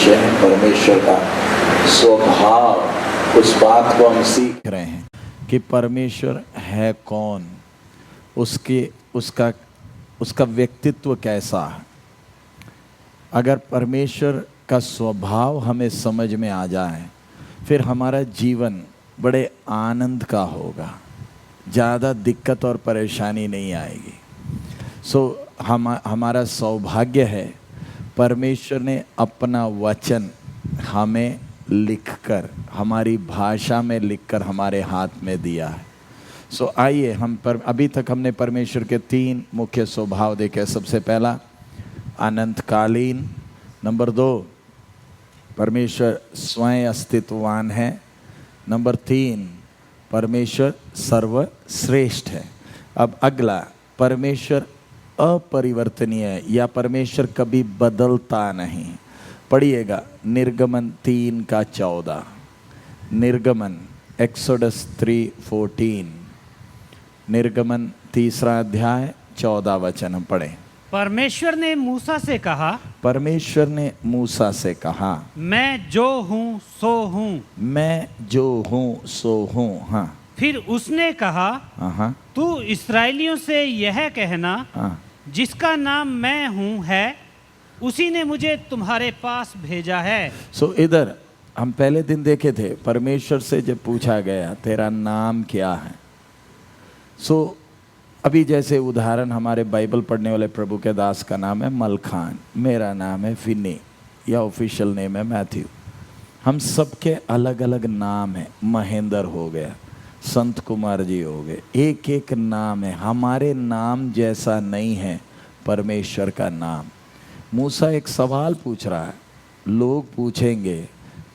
विषय है परमेश्वर का स्वभाव, उस बात को हम सीख रहे हैं कि परमेश्वर है कौन, उसका व्यक्तित्व कैसा है। अगर परमेश्वर का स्वभाव हमें समझ में आ जाए फिर हमारा जीवन बड़े आनंद का होगा, ज़्यादा दिक्कत और परेशानी नहीं आएगी। हमारा सौभाग्य है परमेश्वर ने अपना वचन हमें लिखकर, हमारी भाषा में लिखकर हमारे हाथ में दिया है। आइए हम अभी तक हमने परमेश्वर के 3 मुख्य स्वभाव देखे। सबसे पहला अनंतकालीन, नंबर 2 परमेश्वर स्वयं अस्तित्ववान है, नंबर 3 परमेश्वर सर्वश्रेष्ठ है। अब अगला परमेश्वर अपरिवर्तनीय है या परमेश्वर कभी बदलता नहीं। पढ़िएगा निर्गमन 3:14, निर्गमन एक्सोडस 3:14, निर्गमन 3 अध्याय 14 वचन हम पढ़ें। परमेश्वर ने मूसा से कहा, परमेश्वर ने मूसा से कहा, मैं जो हूँ सो हूँ, मैं जो हूँ सो हूँ। हाँ, फिर उसने कहा, हाँ, तू इस्राएलियों से यह कहना, हाँ, जिसका नाम मैं हूँ है, उसी ने मुझे तुम्हारे पास भेजा है। इधर हम पहले दिन देखे थे परमेश्वर से जब पूछा गया तेरा नाम क्या है। अभी जैसे उदाहरण हमारे बाइबल पढ़ने वाले प्रभु के दास का नाम है मलखान, मेरा नाम है फिनी या ऑफिशियल नेम है मैथ्यू। हम सबके अलग अलग नाम है। महेंद्र हो गया, संत कुमार जी हो गए, एक एक नाम है। हमारे नाम जैसा नहीं है परमेश्वर का नाम। मूसा एक सवाल पूछ रहा है, लोग पूछेंगे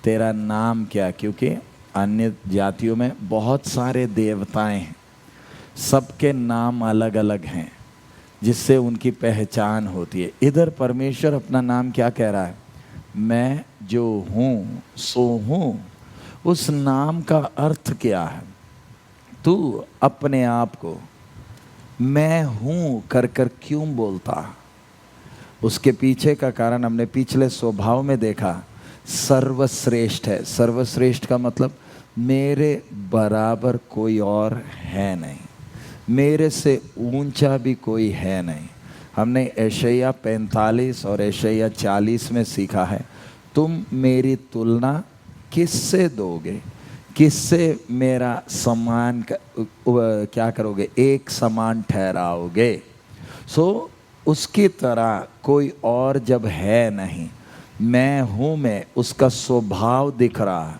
तेरा नाम क्या, क्योंकि अन्य जातियों में बहुत सारे देवताएं हैं, सबके नाम अलग अलग हैं जिससे उनकी पहचान होती है। इधर परमेश्वर अपना नाम क्या कह रहा है, मैं जो हूँ सो हूँ। उस नाम का अर्थ क्या है? तू अपने आप को मैं हूँ कर कर क्यों बोलता? उसके पीछे का कारण हमने पिछले स्वभाव में देखा, सर्वश्रेष्ठ है। सर्वश्रेष्ठ का मतलब मेरे बराबर कोई और है नहीं, मेरे से ऊंचा भी कोई है नहीं। हमने यशायाह 45 और यशायाह 40 में सीखा है, तुम मेरी तुलना किससे दोगे, किससे मेरा समान क्या करोगे, एक समान ठहराओगे। उसकी तरह कोई और जब है नहीं, मैं हूँ, मैं उसका स्वभाव दिख रहा है।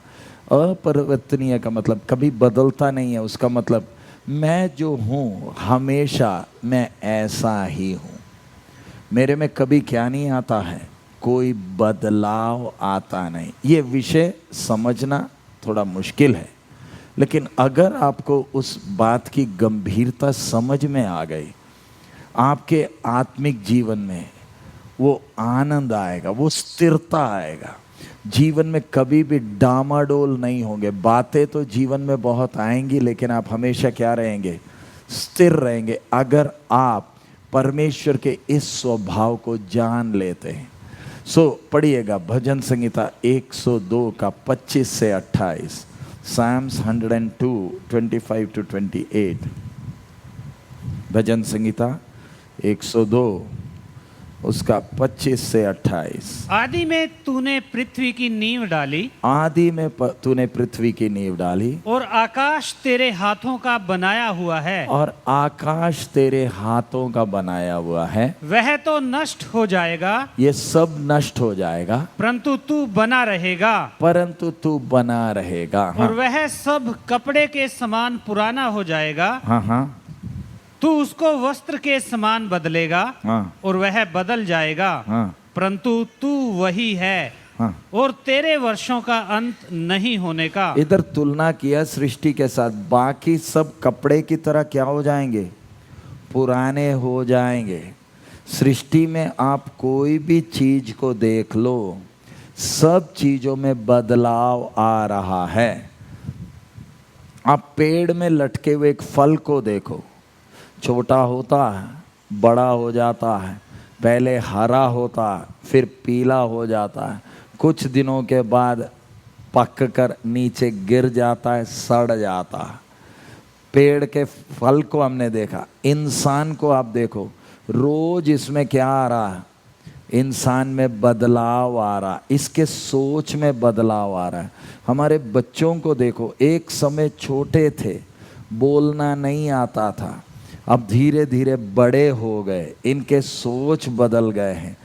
अपरिवर्तनीय का मतलब कभी बदलता नहीं है। उसका मतलब मैं जो हूँ हमेशा मैं ऐसा ही हूँ। मेरे में कभी क्या नहीं आता है, कोई बदलाव आता नहीं। ये विषय समझना थोड़ा मुश्किल है, लेकिन अगर आपको उस बात की गंभीरता समझ में आ गई, आपके आत्मिक जीवन में वो आनंद आएगा, वो स्थिरता आएगा। जीवन में कभी भी डामाडोल नहीं होंगे। बातें तो जीवन में बहुत आएंगी, लेकिन आप हमेशा क्या रहेंगे, स्थिर रहेंगे, अगर आप परमेश्वर के इस स्वभाव को जान लेते हैं। पढ़िएगा भजन संहिता 102 का 25 से 28, Psalms 102, 25-28, भजन संहिता 102 उसका 25 से 28। आदि में तूने पृथ्वी की नींव डाली, आदि में तूने पृथ्वी की नींव डाली, और आकाश तेरे हाथों का बनाया हुआ है, और आकाश तेरे हाथों का बनाया हुआ है। वह तो नष्ट हो जाएगा, ये सब नष्ट हो जाएगा, परंतु तू बना रहेगा, परंतु तू बना रहेगा। और वह सब कपड़े के समान पुराना हो जाएगा। हाँ, हाँ, तू उसको वस्त्र के समान बदलेगा, हाँ, और वह बदल जाएगा, हाँ, परंतु तू वही है, हाँ। और तेरे वर्षों का अंत नहीं होने का। इधर तुलना किया सृष्टि के साथ। बाकी सब कपड़े की तरह क्या हो जाएंगे, पुराने हो जाएंगे। सृष्टि में आप कोई भी चीज को देख लो, सब चीजों में बदलाव आ रहा है। आप पेड़ में लटके हुए एक फल को देखो, छोटा होता है, बड़ा हो जाता है, पहले हरा होता है, फिर पीला हो जाता है, कुछ दिनों के बाद पक कर नीचे गिर जाता है, सड़ जाता है। पेड़ के फल को हमने देखा, इंसान को आप देखो, रोज इसमें क्या आ रहा है, इंसान में बदलाव आ रहा है, इसके सोच में बदलाव आ रहा है। हमारे बच्चों को देखो, एक समय छोटे थे, बोलना नहीं आता था, अब धीरे धीरे बड़े हो गए, इनके सोच बदल गए हैं।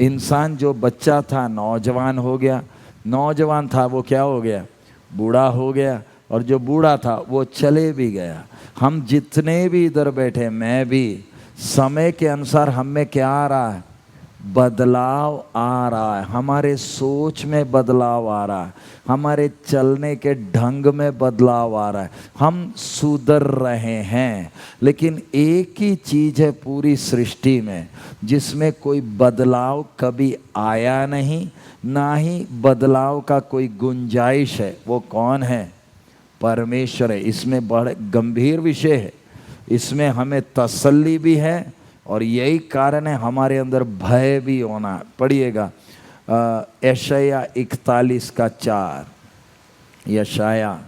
इंसान जो बच्चा था नौजवान हो गया, नौजवान था वो क्या हो गया, बूढ़ा हो गया, और जो बूढ़ा था वो चले भी गया। हम जितने भी इधर बैठे, मैं भी, समय के अनुसार हम में क्या आ रहा है, बदलाव आ रहा है। हमारे सोच में बदलाव आ रहा है, हमारे चलने के ढंग में बदलाव आ रहा है, हम सुधर रहे हैं। लेकिन एक ही चीज़ है पूरी सृष्टि में जिसमें कोई बदलाव कभी आया नहीं, ना ही बदलाव का कोई गुंजाइश है। वो कौन है? परमेश्वर है। इसमें बड़े गंभीर विषय है, इसमें हमें तसल्ली भी है, और यही कारण है हमारे अंदर भय भी होना। पढ़िएगा यशाया 41 का 4, यशाया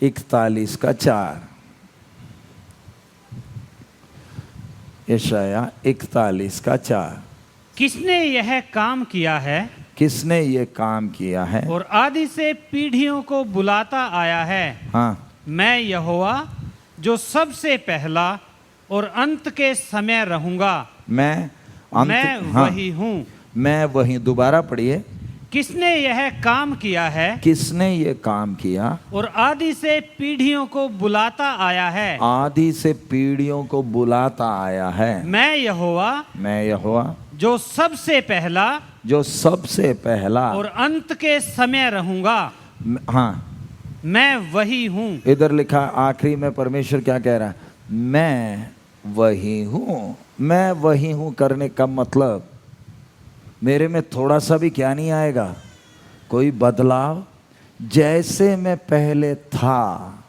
41 का 4, यशाया 41 का 4। किसने यह काम किया है? किसने ये काम किया है? और आदि से पीढ़ियों को बुलाता आया है। हाँ, मैं यहोवा जो सबसे पहला और अंत के समय रहूंगा। मैं वही हूँ। मैं वही। दोबारा पढ़िए। किसने यह काम किया है? किसने ये काम किया? और आदि से पीढ़ियों को बुलाता आया है। आदि से पीढ़ियों को बुलाता आया है। मैं यहोवा, मैं यहोवा जो सबसे पहला, जो सबसे पहला और अंत के समय रहूंगा। हाँ, मैं वही हूँ। इधर लिखा आखिरी में परमेश्वर क्या कह रहा है? मैं वही हूँ। मैं वही हूँ करने का मतलब मेरे में थोड़ा सा भी क्या नहीं आएगा, कोई बदलाव। जैसे मैं पहले था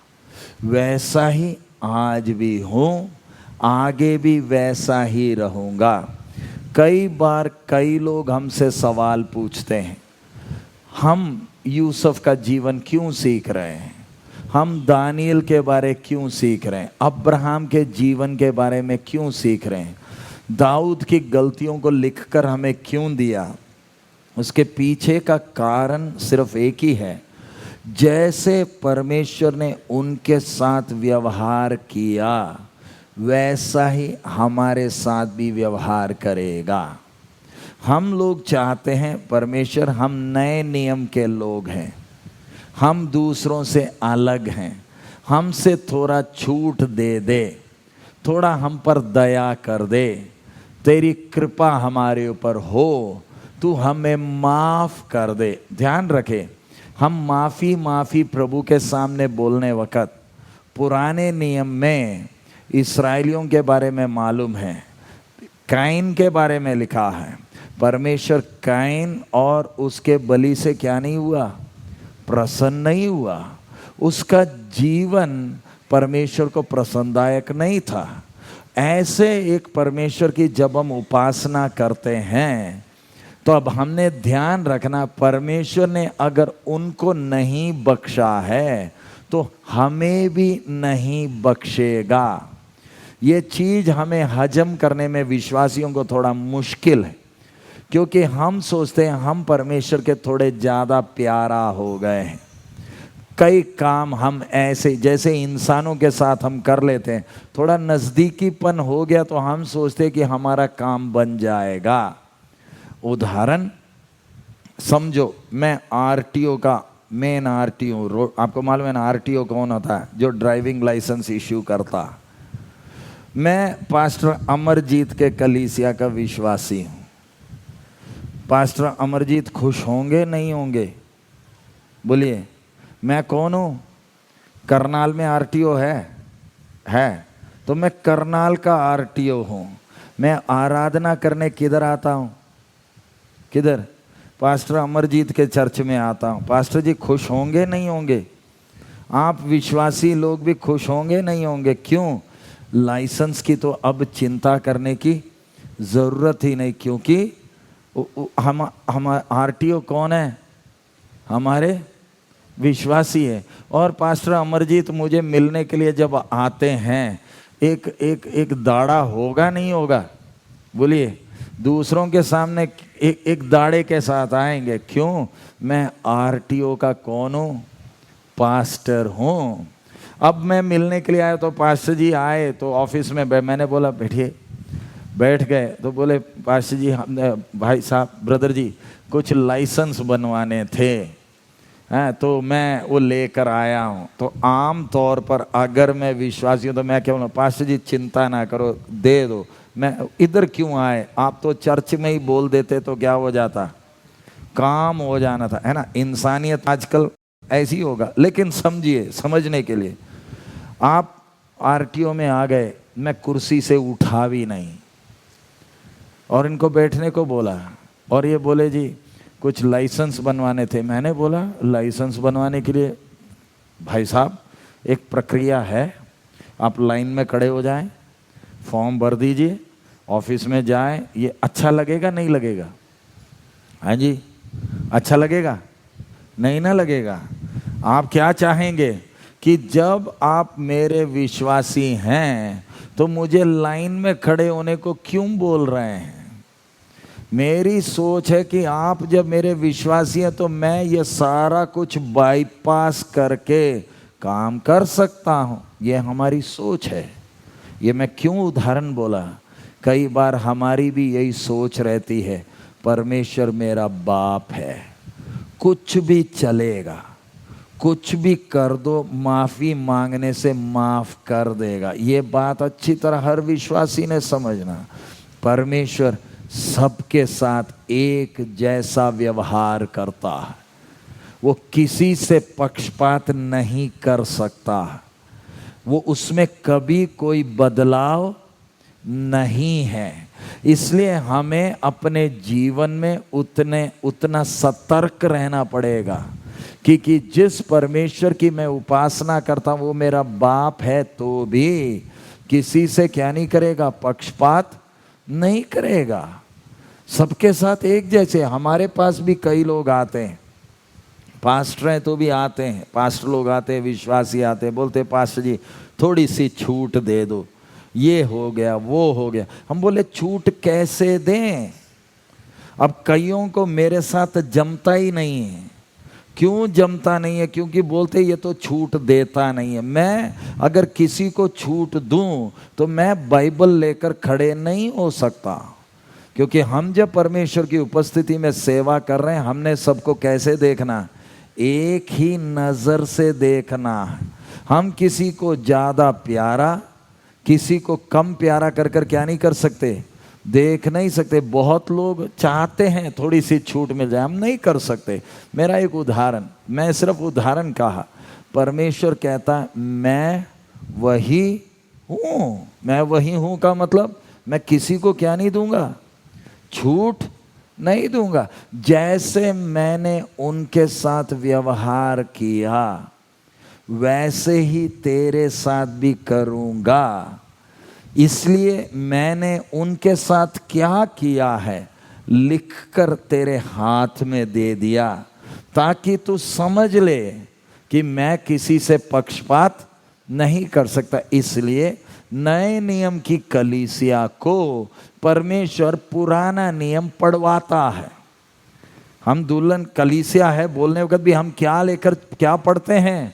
वैसा ही आज भी हूँ, आगे भी वैसा ही रहूँगा। कई बार कई लोग हमसे सवाल पूछते हैं, हम यूसुफ का जीवन क्यों सीख रहे हैं, हम दानियल के बारे क्यों सीख रहे हैं, अब्राहम के जीवन के बारे में क्यों सीख रहे हैं, दाऊद की गलतियों को लिखकर हमें क्यों दिया? उसके पीछे का कारण सिर्फ एक ही है, जैसे परमेश्वर ने उनके साथ व्यवहार किया वैसा ही हमारे साथ भी व्यवहार करेगा। हम लोग चाहते हैं परमेश्वर, हम नए नियम के लोग हैं, हम दूसरों से अलग हैं, हमसे थोड़ा छूट दे दे, थोड़ा हम पर दया कर दे, तेरी कृपा हमारे ऊपर हो, तू हमें माफ़ कर दे। ध्यान रखे, हम माफ़ी प्रभु के सामने बोलने वक़्त पुराने नियम में इस्राएलियों के बारे में मालूम है, कैन के बारे में लिखा है, परमेश्वर कैन और उसके बलि से क्या नहीं हुआ, प्रसन्न नहीं हुआ। उसका जीवन परमेश्वर को प्रसन्नदायक नहीं था। ऐसे एक परमेश्वर की जब हम उपासना करते हैं तो अब हमने ध्यान रखना, परमेश्वर ने अगर उनको नहीं बख्शा है तो हमें भी नहीं बख्शेगा। ये चीज़ हमें हजम करने में विश्वासियों को थोड़ा मुश्किल है, क्योंकि हम सोचते हैं हम परमेश्वर के थोड़े ज़्यादा प्यारा हो गए हैं। कई काम हम ऐसे जैसे इंसानों के साथ हम कर लेते हैं, थोड़ा नज़दीकीपन हो गया तो हम सोचते हैं कि हमारा काम बन जाएगा। उदाहरण समझो, मैं आरटीओ का मेन आरटीओ, आपको मालूम है ना आरटीओ कौन होता है? जो ड्राइविंग लाइसेंस इश्यू करता। मैं पास्टर अमरजीत के कलीसिया का विश्वासी हूँ। पास्टर अमरजीत खुश होंगे नहीं होंगे? बोलिए। मैं कौन हूँ? करनाल में आरटीओ है तो मैं करनाल का आरटीओ हूँ। मैं आराधना करने किधर आता हूँ? किधर? पास्टर अमरजीत के चर्च में आता हूँ। पास्टर जी खुश होंगे नहीं होंगे? आप विश्वासी लोग भी खुश होंगे नहीं होंगे? क्यों? लाइसेंस की तो अब चिंता करने की ज़रूरत ही नहीं, क्योंकि हम आरटीओ कौन है? हमारे विश्वासी है। और पास्टर अमरजीत मुझे मिलने के लिए जब आते हैं, एक दाढ़ा होगा नहीं होगा? बोलिए, दूसरों के सामने एक दाढ़े के साथ आएंगे। क्यों? मैं आरटीओ का कौन हूँ? पास्टर हूँ। अब मैं मिलने के लिए आया तो पास्टर जी आए तो ऑफिस में मैंने बोला बैठिए, बैठ गए तो बोले पास्टर जी, भाई साहब, ब्रदर जी, कुछ लाइसेंस बनवाने थे, तो मैं वो लेकर आया हूँ। तो आम तौर पर अगर मैं विश्वासी हूँ तो मैं क्या बोलूँ, पास्टर जी चिंता ना करो, दे दो। मैं इधर क्यों आए? आप तो चर्च में ही बोल देते तो क्या हो जाता, काम हो जाना था, है ना। इंसानियत आजकल ऐसी होगा। लेकिन समझिए, समझने के लिए, आप आरटीओ में आ गए, मैं कुर्सी से उठा भी नहीं और इनको बैठने को बोला, और ये बोले जी कुछ लाइसेंस बनवाने थे। मैंने बोला लाइसेंस बनवाने के लिए भाई साहब एक प्रक्रिया है, आप लाइन में खड़े हो जाएं, फॉर्म भर दीजिए, ऑफिस में जाएं। ये अच्छा लगेगा नहीं लगेगा? हाँ जी, अच्छा लगेगा? नहीं ना लगेगा। आप क्या चाहेंगे कि जब आप मेरे विश्वासी हैं तो मुझे लाइन में खड़े होने को क्यों बोल रहे हैं? मेरी सोच है कि आप जब मेरे विश्वासी हैं तो मैं ये सारा कुछ बाईपास करके काम कर सकता हूँ। ये हमारी सोच है। ये मैं क्यों उदाहरण बोला? कई बार हमारी भी यही सोच रहती है, परमेश्वर मेरा बाप है, कुछ भी चलेगा, कुछ भी कर दो, माफ़ी मांगने से माफ़ कर देगा। ये बात अच्छी तरह हर विश्वासी ने समझना। परमेश्वर सबके साथ एक जैसा व्यवहार करता है। वो किसी से पक्षपात नहीं कर सकता। वो उसमें कभी कोई बदलाव नहीं है। इसलिए हमें अपने जीवन में उतना सतर्क रहना पड़ेगा कि जिस परमेश्वर की मैं उपासना करता हूँ वो मेरा बाप है, तो भी किसी से क्या नहीं करेगा, पक्षपात नहीं करेगा। सबके साथ एक जैसे। हमारे पास भी कई लोग आते हैं, पास्टर हैं तो भी आते हैं, पास्टर लोग आते हैं, विश्वासी आते हैं, बोलते पास्टर जी थोड़ी सी छूट दे दो, ये हो गया वो हो गया। हम बोले छूट कैसे दें? अब कईयों को मेरे साथ जमता ही नहीं है। क्यों जमता नहीं है? क्योंकि बोलते ये तो छूट देता नहीं है। मैं अगर किसी को छूट दूं तो मैं बाइबल लेकर खड़े नहीं हो सकता, क्योंकि हम जब परमेश्वर की उपस्थिति में सेवा कर रहे हैं, हमने सबको कैसे देखना? एक ही नज़र से देखना। हम किसी को ज़्यादा प्यारा, किसी को कम प्यारा कर कर क्या नहीं कर सकते, देख नहीं सकते। बहुत लोग चाहते हैं थोड़ी सी छूट मिल जाए, हम नहीं कर सकते। मेरा एक उदाहरण, मैं सिर्फ उदाहरण कहा। परमेश्वर कहता है मैं वही हूँ। मैं वही हूँ का मतलब मैं किसी को क्या नहीं दूंगा, छूट नहीं दूंगा। जैसे मैंने उनके साथ व्यवहार किया वैसे ही तेरे साथ भी करूंगा। इसलिए मैंने उनके साथ क्या किया है लिखकर तेरे हाथ में दे दिया, ताकि तू समझ ले कि मैं किसी से पक्षपात नहीं कर सकता। इसलिए नए नियम की कलीसिया को परमेश्वर पुराना नियम पढ़वाता है। हम दुल्हन कलीसिया है बोलने वक्त भी हम क्या लेकर क्या पढ़ते हैं?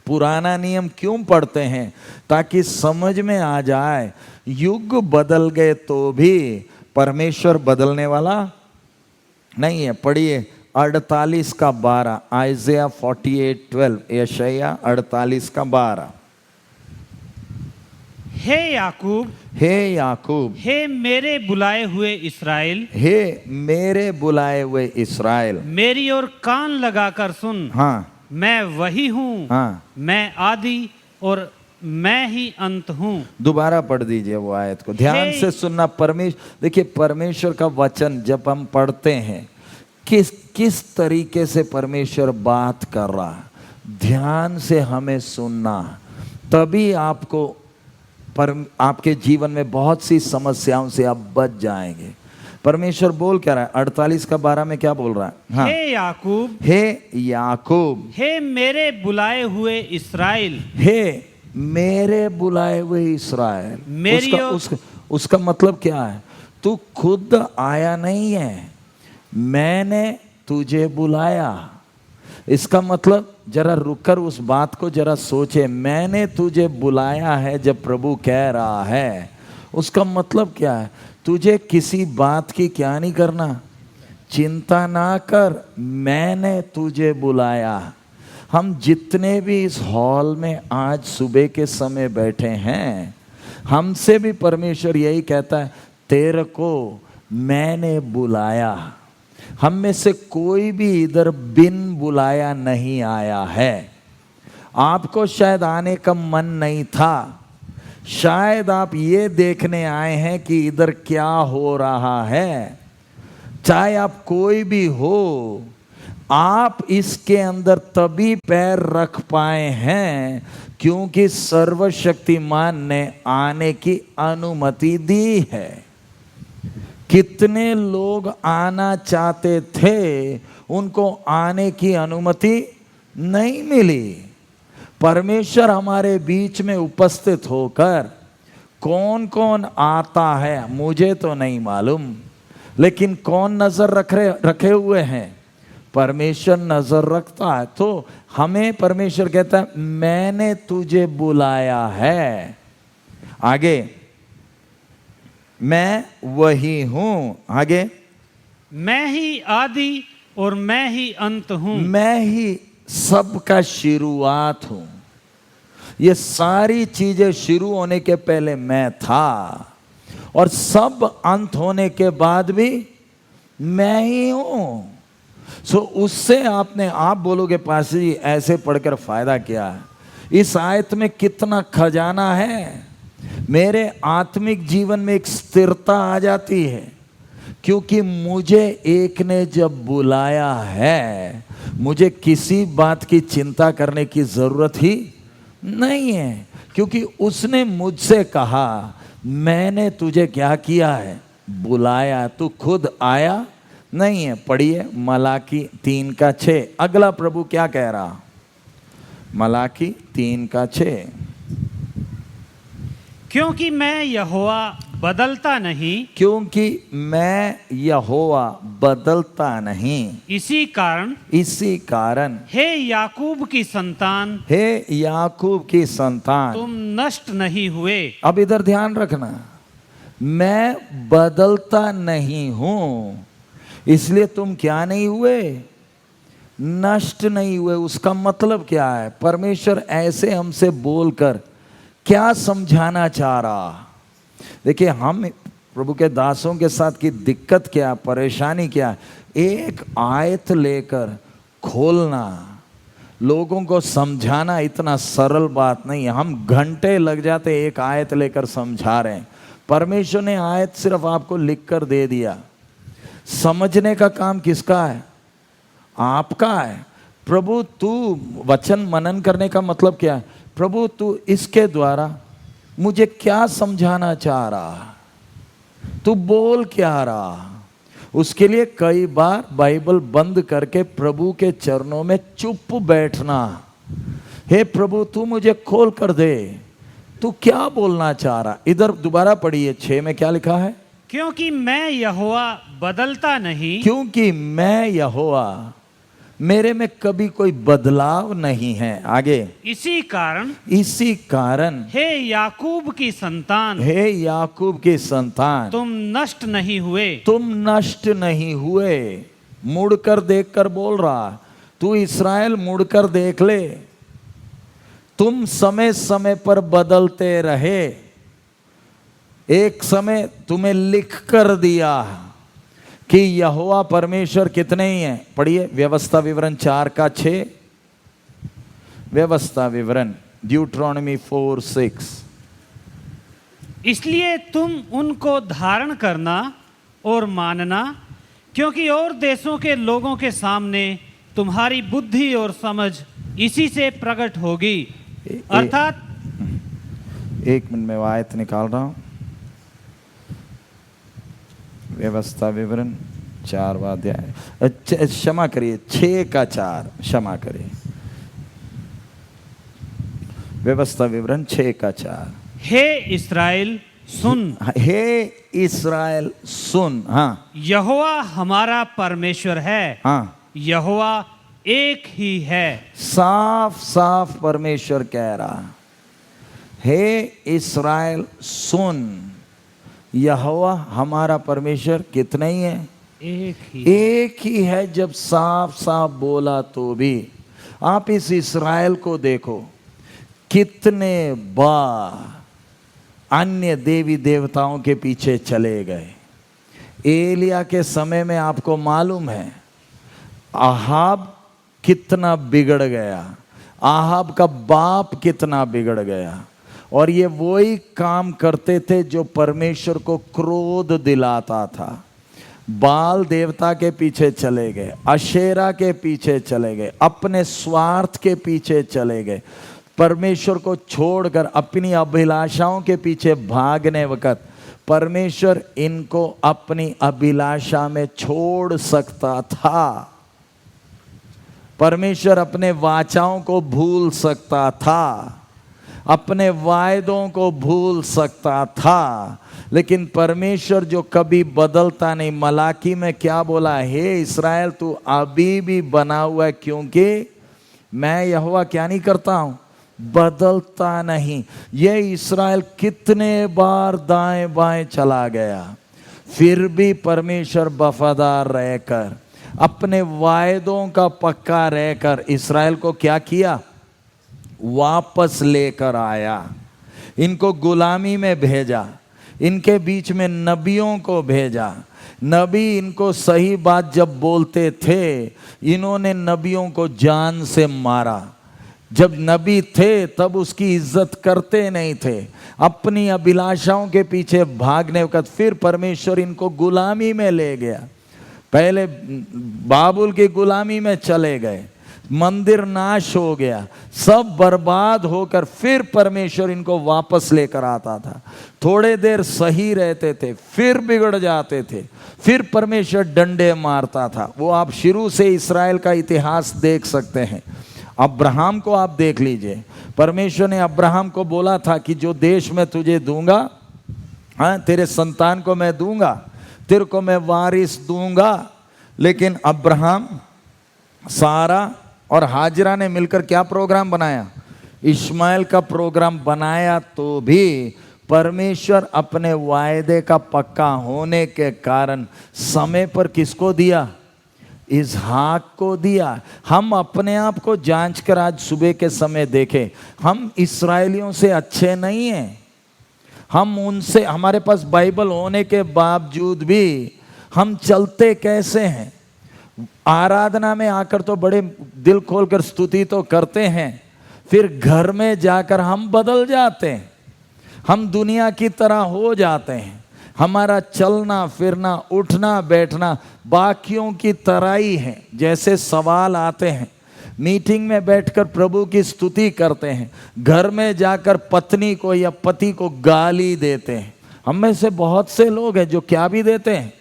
पुराना नियम क्यों पढ़ते हैं? ताकि समझ में आ जाए युग बदल गए तो भी परमेश्वर बदलने वाला नहीं है। पढ़िए 48 का 12, आइज़िया 48:12, यशायाह 48 का 12। हे याकूब, हे याकूब, हे मेरे बुलाए हुए इस्राएल, हे मेरे बुलाए हुए इस्राएल, मेरी ओर कान लगाकर सुन। हाँ, मैं वही हूँ। हाँ, मैं आदि और मैं ही अंत हूँ। दोबारा पढ़ दीजिए वो आयत को, ध्यान से सुनना। देखिए परमेश्वर का वचन जब हम पढ़ते हैं, किस तरीके से परमेश्वर बात कर रहा है, ध्यान से हमें सुनना। तभी आपको आपके जीवन में बहुत सी समस्याओं से आप बच जाएंगे। परमेश्वर बोल क्या रहा है? 48 का 12 में क्या बोल रहा है? हाँ, हे याकूब, हे याकूब, हे मेरे बुलाए हुए इस्राएल, हे मेरे बुलाए हुए इस्राएल। मेरी उसका मतलब क्या है? तू खुद आया नहीं है, मैंने तुझे बुलाया। इसका मतलब जरा रुककर उस बात को जरा सोचे, मैंने तुझे बुलाया है। जब प्रभु कह रहा है उसका मतलब क्या है? तुझे किसी बात की क्या नहीं करना, चिंता ना कर, मैंने तुझे बुलाया। हम जितने भी इस हॉल में आज सुबह के समय बैठे हैं, हमसे भी परमेश्वर यही कहता है, तेरे को मैंने बुलाया। हम में से कोई भी इधर बिन बुलाया नहीं आया है। आपको शायद आने का मन नहीं था, शायद आप ये देखने आए हैं कि इधर क्या हो रहा है। चाहे आप कोई भी हो, आप इसके अंदर तभी पैर रख पाए हैं क्योंकि सर्वशक्तिमान ने आने की अनुमति दी है। कितने लोग आना चाहते थे, उनको आने की अनुमति नहीं मिली। परमेश्वर हमारे बीच में उपस्थित होकर कौन कौन आता है मुझे तो नहीं मालूम, लेकिन कौन नजर रखे हुए हैं? परमेश्वर नजर रखता है। तो हमें परमेश्वर कहता है, मैंने तुझे बुलाया है। आगे, मैं वही हूं। आगे, मैं ही आदि और मैं ही अंत हूं। मैं ही सबका शुरुआत हूं। ये सारी चीजें शुरू होने के पहले मैं था, और सब अंत होने के बाद भी मैं ही हूं। सो उससे आप बोलोगे पास जी ऐसे पढ़कर फायदा क्या है? इस आयत में कितना खजाना है। मेरे आत्मिक जीवन में एक स्थिरता आ जाती है, क्योंकि मुझे एक ने जब बुलाया है, मुझे किसी बात की चिंता करने की जरूरत ही नहीं है, क्योंकि उसने मुझसे कहा, मैंने तुझे क्या किया है? बुलाया। तू खुद आया नहीं है। पढ़िए मलाकी 3:6। अगला प्रभु क्या कह रहा? मलाकी 3:6। क्योंकि मैं यहोवा बदलता नहीं, क्योंकि मैं यहोवा बदलता नहीं, इसी कारण हे याकूब की संतान, हे याकूब की संतान, तुम नष्ट नहीं हुए। अब इधर ध्यान रखना, मैं बदलता नहीं हूं, इसलिए तुम क्या नहीं हुए? नष्ट नहीं हुए। उसका मतलब क्या है? परमेश्वर ऐसे हमसे बोलकर क्या समझाना चाह रहा? देखिए, हम प्रभु के दासों के साथ की दिक्कत क्या, परेशानी क्या? एक आयत लेकर खोलना, लोगों को समझाना इतना सरल बात नहीं है। हम घंटे लग जाते एक आयत लेकर समझा रहे हैं। परमेश्वर ने आयत सिर्फ आपको लिख कर दे दिया। समझने का काम किसका है? आपका है। प्रभु तू वचन मनन करने का मतलब क्या है? प्रभु तू इसके द्वारा मुझे क्या समझाना चाह रहा, तू बोल क्या रहा? उसके लिए कई बार बाइबल बंद करके प्रभु के चरणों में चुप बैठना। हे प्रभु तू मुझे खोल कर दे, तू क्या बोलना चाह रहा? इधर दोबारा पढ़िए 6 में क्या लिखा है? क्योंकि मैं यहोवा बदलता नहीं, क्योंकि मैं यहोवा, मेरे में कभी कोई बदलाव नहीं है। आगे, इसी कारण हे याकूब की संतान, हे याकूब की संतान, तुम नष्ट नहीं हुए। तुम नष्ट नहीं हुए। मुड़कर देखकर बोल रहा, तू इस्राएल मुड़कर देख ले, तुम समय समय पर बदलते रहे। एक समय तुम्हें लिख कर दिया कि यहोवा परमेश्वर कितने ही हैं। पढ़िए व्यवस्था विवरण 4:6। व्यवस्था विवरण ड्यूट्रोनॉमी 4:6। इसलिए तुम उनको धारण करना और मानना, क्योंकि और देशों के लोगों के सामने तुम्हारी बुद्धि और समझ इसी से प्रकट होगी। अर्थात 1 मिनट में वो आयत निकाल रहा हूं। व्यवस्था विवरण 4वां अध्याय, क्षमा करिए 6 का 4, क्षमा करिए, व्यवस्था विवरण 6 का 4। हे इस्राएल सुन, हे इस्राएल सुन। हाँ यहोवा हमारा परमेश्वर है, हाँ, यहोवा एक ही है। साफ साफ परमेश्वर कह रहा, हे इस्राएल सुन, यहोवा हमारा परमेश्वर कितना ही है? एक ही है। जब साफ साफ बोला तो भी आप इस इस्राएल को देखो, कितने बार अन्य देवी देवताओं के पीछे चले गए। एलिया के समय में आपको मालूम है आहाब कितना बिगड़ गया, आहाब का बाप कितना बिगड़ गया, और ये वही काम करते थे जो परमेश्वर को क्रोध दिलाता था। बाल देवता के पीछे चले गए, अशेरा के पीछे चले गए, अपने स्वार्थ के पीछे चले गए, परमेश्वर को छोड़कर अपनी अभिलाषाओं के पीछे भागने वक्त परमेश्वर इनको अपनी अभिलाषा में छोड़ सकता था। परमेश्वर अपने वाचाओं को भूल सकता था, अपने वायदों को भूल सकता था, लेकिन परमेश्वर जो कभी बदलता नहीं। मलाकी में क्या बोला? हे इस्राएल तू अभी भी बना हुआ है, क्योंकि मैं यहोवा क्या नहीं करता हूं, बदलता नहीं। ये इस्राएल कितने बार दाएं बाएं चला गया, फिर भी परमेश्वर वफादार रहकर, अपने वायदों का पक्का रहकर इस्राएल को क्या किया? वापस लेकर आया। इनको गुलामी में भेजा, इनके बीच में नबियों को भेजा। नबी इनको सही बात जब बोलते थे, इन्होंने नबियों को जान से मारा। जब नबी थे तब उसकी इज्जत करते नहीं थे, अपनी अभिलाषाओं के पीछे भागने वक्त फिर परमेश्वर इनको गुलामी में ले गया। पहले बाबुल की गुलामी में चले गए, मंदिर नाश हो गया, सब बर्बाद होकर फिर परमेश्वर इनको वापस लेकर आता था। थोड़े देर सही रहते थे, फिर बिगड़ जाते थे, फिर परमेश्वर डंडे मारता था। वो आप शुरू से इस्राएल का इतिहास देख सकते हैं। अब्राहम को आप देख लीजिए, परमेश्वर ने अब्राहम को बोला था कि जो देश मैं तुझे दूंगा, हाँ तेरे संतान को मैं दूंगा, तेरे को मैं वारिस दूंगा। लेकिन अब्राहम, सारा और हाजरा ने मिलकर क्या प्रोग्राम बनाया? इश्माएल का प्रोग्राम बनाया। तो भी परमेश्वर अपने वायदे का पक्का होने के कारण समय पर किसको दिया? इसहाक को दिया। हम अपने आप को जांच कर आज सुबह के समय देखें, हम इस्राएलियों से अच्छे नहीं हैं। हम उनसे, हमारे पास बाइबल होने के बावजूद भी हम चलते कैसे हैं? आराधना में आकर तो बड़े दिल खोलकर स्तुति तो करते हैं, फिर घर में जाकर हम बदल जाते हैं, हम दुनिया की तरह हो जाते हैं। हमारा चलना फिरना, उठना बैठना बाकियों की तरह ही है। जैसे सवाल आते हैं, मीटिंग में बैठकर प्रभु की स्तुति करते हैं, घर में जाकर पत्नी को या पति को गाली देते हैं। हम में से बहुत से लोग हैं जो क्या भी देते हैं,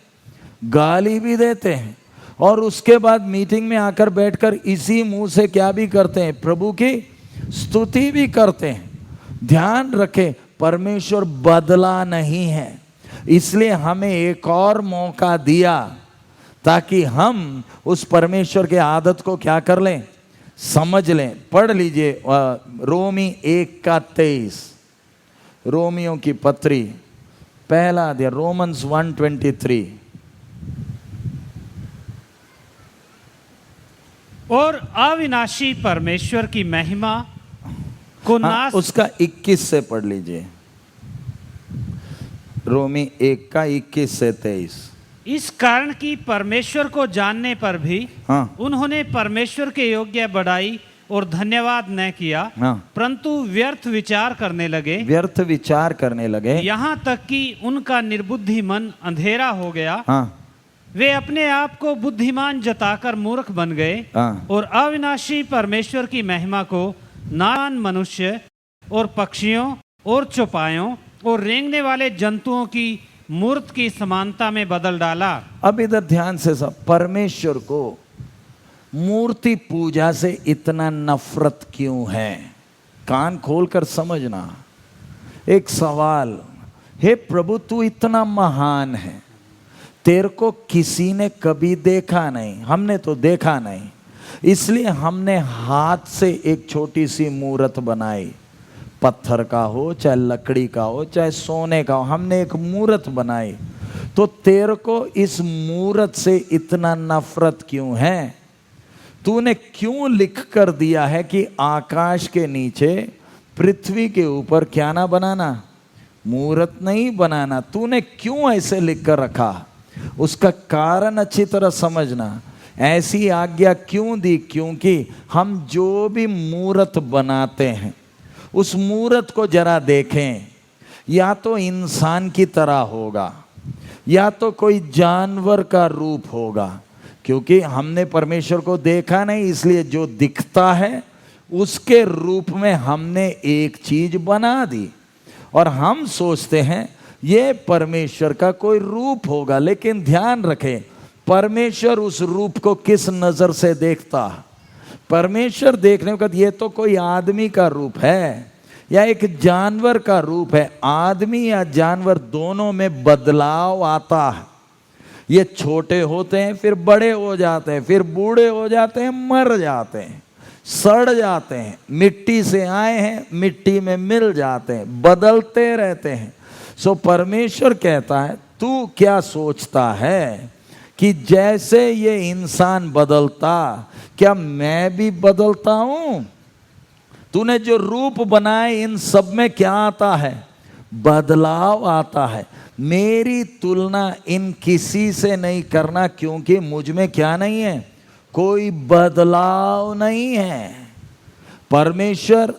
गाली भी देते हैं, और उसके बाद मीटिंग में आकर बैठकर इसी मुंह से क्या भी करते हैं, प्रभु की स्तुति भी करते हैं। ध्यान रखें, परमेश्वर बदला नहीं है, इसलिए हमें एक और मौका दिया ताकि हम उस परमेश्वर के आदत को क्या कर लें, समझ लें। पढ़ लीजिए रोमी 1:23, रोमियों की पत्री पहला अध्याय, रोमन्स 1:23। और अविनाशी परमेश्वर की महिमा को नाश, उसका 21 से पढ़ लीजिए, रोमी 1:21 से 23। इस कारण कि परमेश्वर को जानने पर भी उन्होंने परमेश्वर के योग्य बढ़ाई और धन्यवाद न किया, परंतु व्यर्थ विचार करने लगे, यहाँ तक कि उनका निर्बुद्धि मन अंधेरा हो गया। वे अपने आप को बुद्धिमान जताकर मूर्ख बन गए और अविनाशी परमेश्वर की महिमा को नान मनुष्य और पक्षियों और चौपायों और रेंगने वाले जंतुओं की मूर्त की समानता में बदल डाला। अब इधर ध्यान से सब, परमेश्वर को मूर्ति पूजा से इतना नफरत क्यों है? कान खोलकर समझना। एक सवाल, हे प्रभु तू इतना महान है, तेरे को किसी ने कभी देखा नहीं, हमने तो देखा नहीं, इसलिए हमने हाथ से एक छोटी सी मूर्त बनाई, पत्थर का हो चाहे लकड़ी का हो चाहे सोने का हो, हमने एक मूर्त बनाई। तो तेरे को इस मूर्त से इतना नफरत क्यों है? तूने क्यों लिख कर दिया है कि आकाश के नीचे पृथ्वी के ऊपर क्या ना बनाना? मूर्त नहीं बनाना। तूने क्यों ऐसे लिख कर रखा? उसका कारण अच्छी तरह समझना। ऐसी आज्ञा क्यों दी? क्योंकि हम जो भी मूर्त बनाते हैं उस मूर्त को जरा देखें, या तो इंसान की तरह होगा या तो कोई जानवर का रूप होगा, क्योंकि हमने परमेश्वर को देखा नहीं, इसलिए जो दिखता है उसके रूप में हमने एक चीज बना दी और हम सोचते हैं ये परमेश्वर का कोई रूप होगा। लेकिन ध्यान रखें, परमेश्वर उस रूप को किस नजर से देखता? परमेश्वर देखने के बाद ये तो कोई आदमी का रूप है या एक जानवर का रूप है। आदमी या जानवर दोनों में बदलाव आता है। ये छोटे होते हैं, फिर बड़े हो जाते हैं, फिर बूढ़े हो जाते हैं, मर जाते हैं, सड़ जाते हैं, मिट्टी से आए हैं मिट्टी में मिल जाते हैं, बदलते रहते हैं। सो परमेश्वर कहता है तू क्या सोचता है कि जैसे ये इंसान बदलता, क्या मैं भी बदलता हूं? तूने जो रूप बनाए इन सब में क्या आता है? बदलाव आता है। मेरी तुलना इन किसी से नहीं करना, क्योंकि मुझ में क्या नहीं है? कोई बदलाव नहीं है। परमेश्वर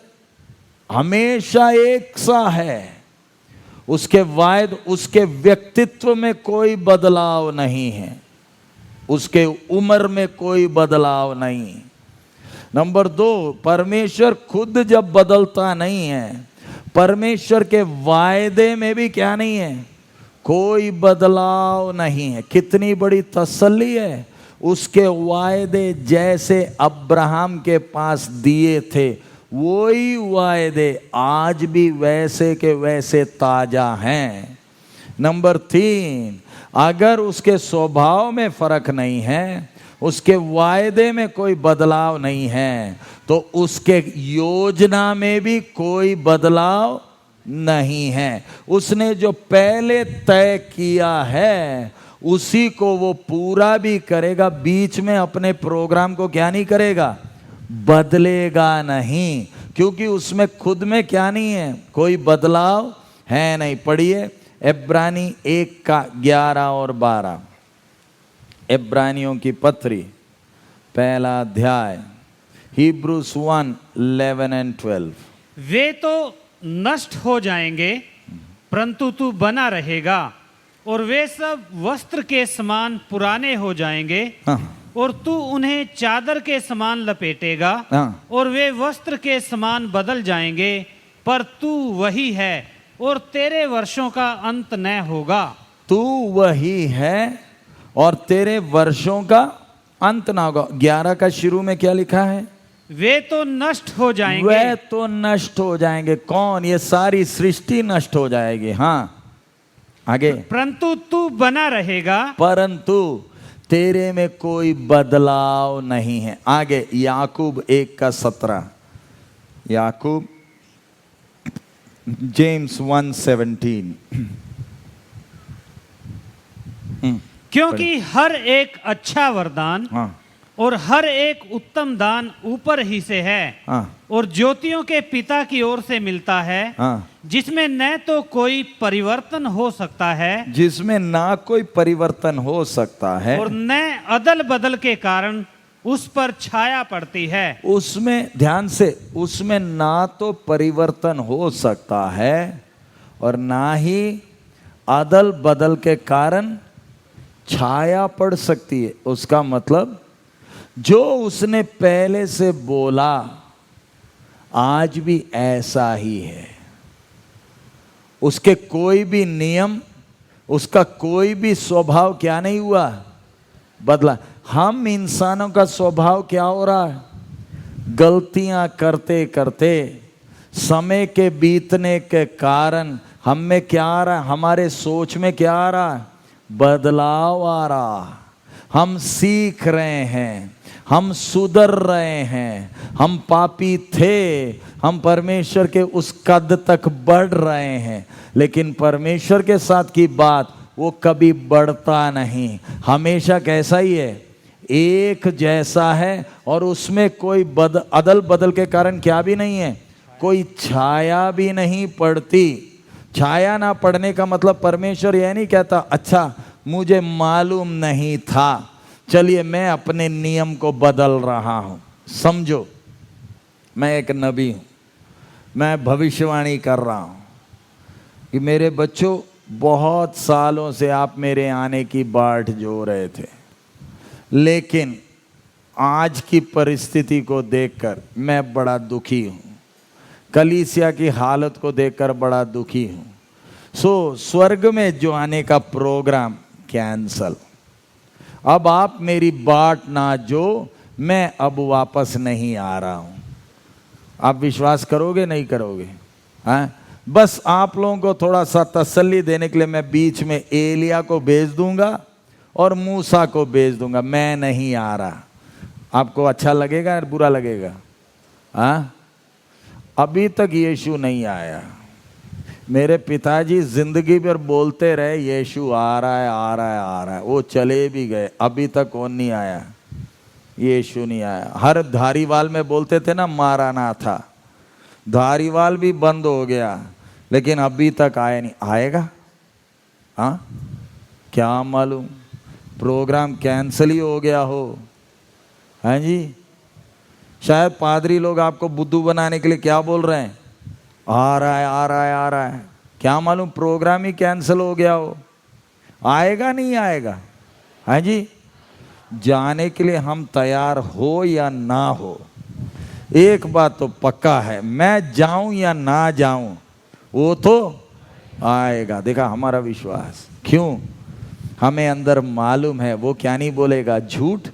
हमेशा एक सा है, उसके वायद, उसके व्यक्तित्व में कोई बदलाव नहीं है, उसके उम्र में कोई बदलाव नहीं। नंबर 2, परमेश्वर खुद जब बदलता नहीं है, परमेश्वर के वायदे में भी क्या नहीं है? कोई बदलाव नहीं है। कितनी बड़ी तसल्ली है! उसके वायदे जैसे अब्राहम के पास दिए थे, वही वायदे आज भी वैसे के वैसे ताजा हैं। नंबर 3, अगर उसके स्वभाव में फर्क नहीं है, उसके वायदे में कोई बदलाव नहीं है, तो उसके योजना में भी कोई बदलाव नहीं है। उसने जो पहले तय किया है उसी को वो पूरा भी करेगा। बीच में अपने प्रोग्राम को क्या नहीं करेगा? बदलेगा नहीं, क्योंकि उसमें खुद में क्या नहीं है? कोई बदलाव है नहीं। पढ़िए इब्रानी 1:11 और 12। इब्रानियों की पत्री पहला अध्याय, Hebrews 1:11 and 12। वे तो नष्ट हो जाएंगे परंतु तू बना रहेगा, और वे सब वस्त्र के समान पुराने हो जाएंगे, और तू उन्हें चादर के समान लपेटेगा, और वे वस्त्र के समान बदल जाएंगे, पर तू वही है और तेरे वर्षों का अंत न होगा। तू वही है और तेरे वर्षों का अंत ना होगा। 11 का शुरू में क्या लिखा है? वे तो नष्ट हो जाएंगे। वे तो नष्ट हो जाएंगे। कौन? ये सारी सृष्टि नष्ट हो जाएगी। हाँ, आगे। परंतु तू बना रहेगा, परंतु तेरे में कोई बदलाव नहीं है। आगे याकूब 1:17। याकूब, जेम्स 1:17। क्योंकि हर एक अच्छा वरदान और हर एक उत्तम दान ऊपर ही से है और ज्योतियों के पिता की ओर से मिलता है, जिसमें न तो कोई परिवर्तन हो सकता है, जिसमें ना कोई परिवर्तन हो सकता है, और न अदल बदल के कारण उस पर छाया पड़ती है। उसमें ध्यान से, उसमें ना तो परिवर्तन हो सकता है और ना ही अदल बदल के कारण छाया पड़ सकती है। उसका मतलब जो उसने पहले से बोला आज भी ऐसा ही है। उसके कोई भी नियम उसका कोई भी स्वभाव क्या नहीं हुआ, बदला। हम इंसानों का स्वभाव क्या हो रहा है, गलतियां करते करते समय के बीतने के कारण हम में क्या आ रहा है, हमारे सोच में क्या आ रहा है, बदलाव आ रहा। हम सीख रहे हैं, हम सुधर रहे हैं। हम पापी थे, हम परमेश्वर के उस कद तक बढ़ रहे हैं, लेकिन परमेश्वर के साथ की बात वो कभी बढ़ता नहीं, हमेशा कैसा ही है, एक जैसा है। और उसमें कोई अदल बदल के कारण क्या भी नहीं है, कोई छाया भी नहीं पड़ती। छाया ना पड़ने का मतलब परमेश्वर यह नहीं कहता अच्छा मुझे मालूम नहीं था, चलिए मैं अपने नियम को बदल रहा हूं। समझो, मैं एक नबी हूं, मैं भविष्यवाणी कर रहा हूं कि मेरे बच्चों बहुत सालों से आप मेरे आने की बाट जो रहे थे, लेकिन आज की परिस्थिति को देखकर मैं बड़ा दुखी हूं, कलीसिया की हालत को देखकर बड़ा दुखी हूं। सो स्वर्ग में जो आने का प्रोग्राम कैंसल। अब आप मेरी बाट ना जो, मैं अब वापस नहीं आ रहा हूं। आप विश्वास करोगे नहीं करोगे? हाँ, बस आप लोगों को थोड़ा सा तसल्ली देने के लिए मैं बीच में एलिया को भेज दूंगा और मूसा को भेज दूंगा, मैं नहीं आ रहा। आपको अच्छा लगेगा या बुरा लगेगा? हाँ, अभी तक यीशु नहीं आया। मेरे पिताजी जिंदगी भर बोलते रहे यीशु आ रहा है, आ रहा है, आ रहा है। वो चले भी गए, अभी तक कौन नहीं आया? यीशु नहीं आया। हर धारीवाल में बोलते थे ना मारानाथा, धारीवाल भी बंद हो गया, लेकिन अभी तक आया नहीं। आएगा? हाँ, क्या मालूम, प्रोग्राम कैंसिल ही हो गया हो। हाँ जी, शायद पादरी लोग आपको बुद्धू बनाने के लिए क्या बोल रहे हैं, आ रहा है, आ रहा है, आ रहा है। क्या मालूम प्रोग्राम ही कैंसिल हो गया हो। आएगा नहीं आएगा? हाँ जी, जाने के लिए हम तैयार हो या ना हो, एक बात तो पक्का है, मैं जाऊं या ना जाऊं वो तो आएगा। देखा हमारा विश्वास, क्यों? हमें अंदर मालूम है वो क्या नहीं बोलेगा, झूठ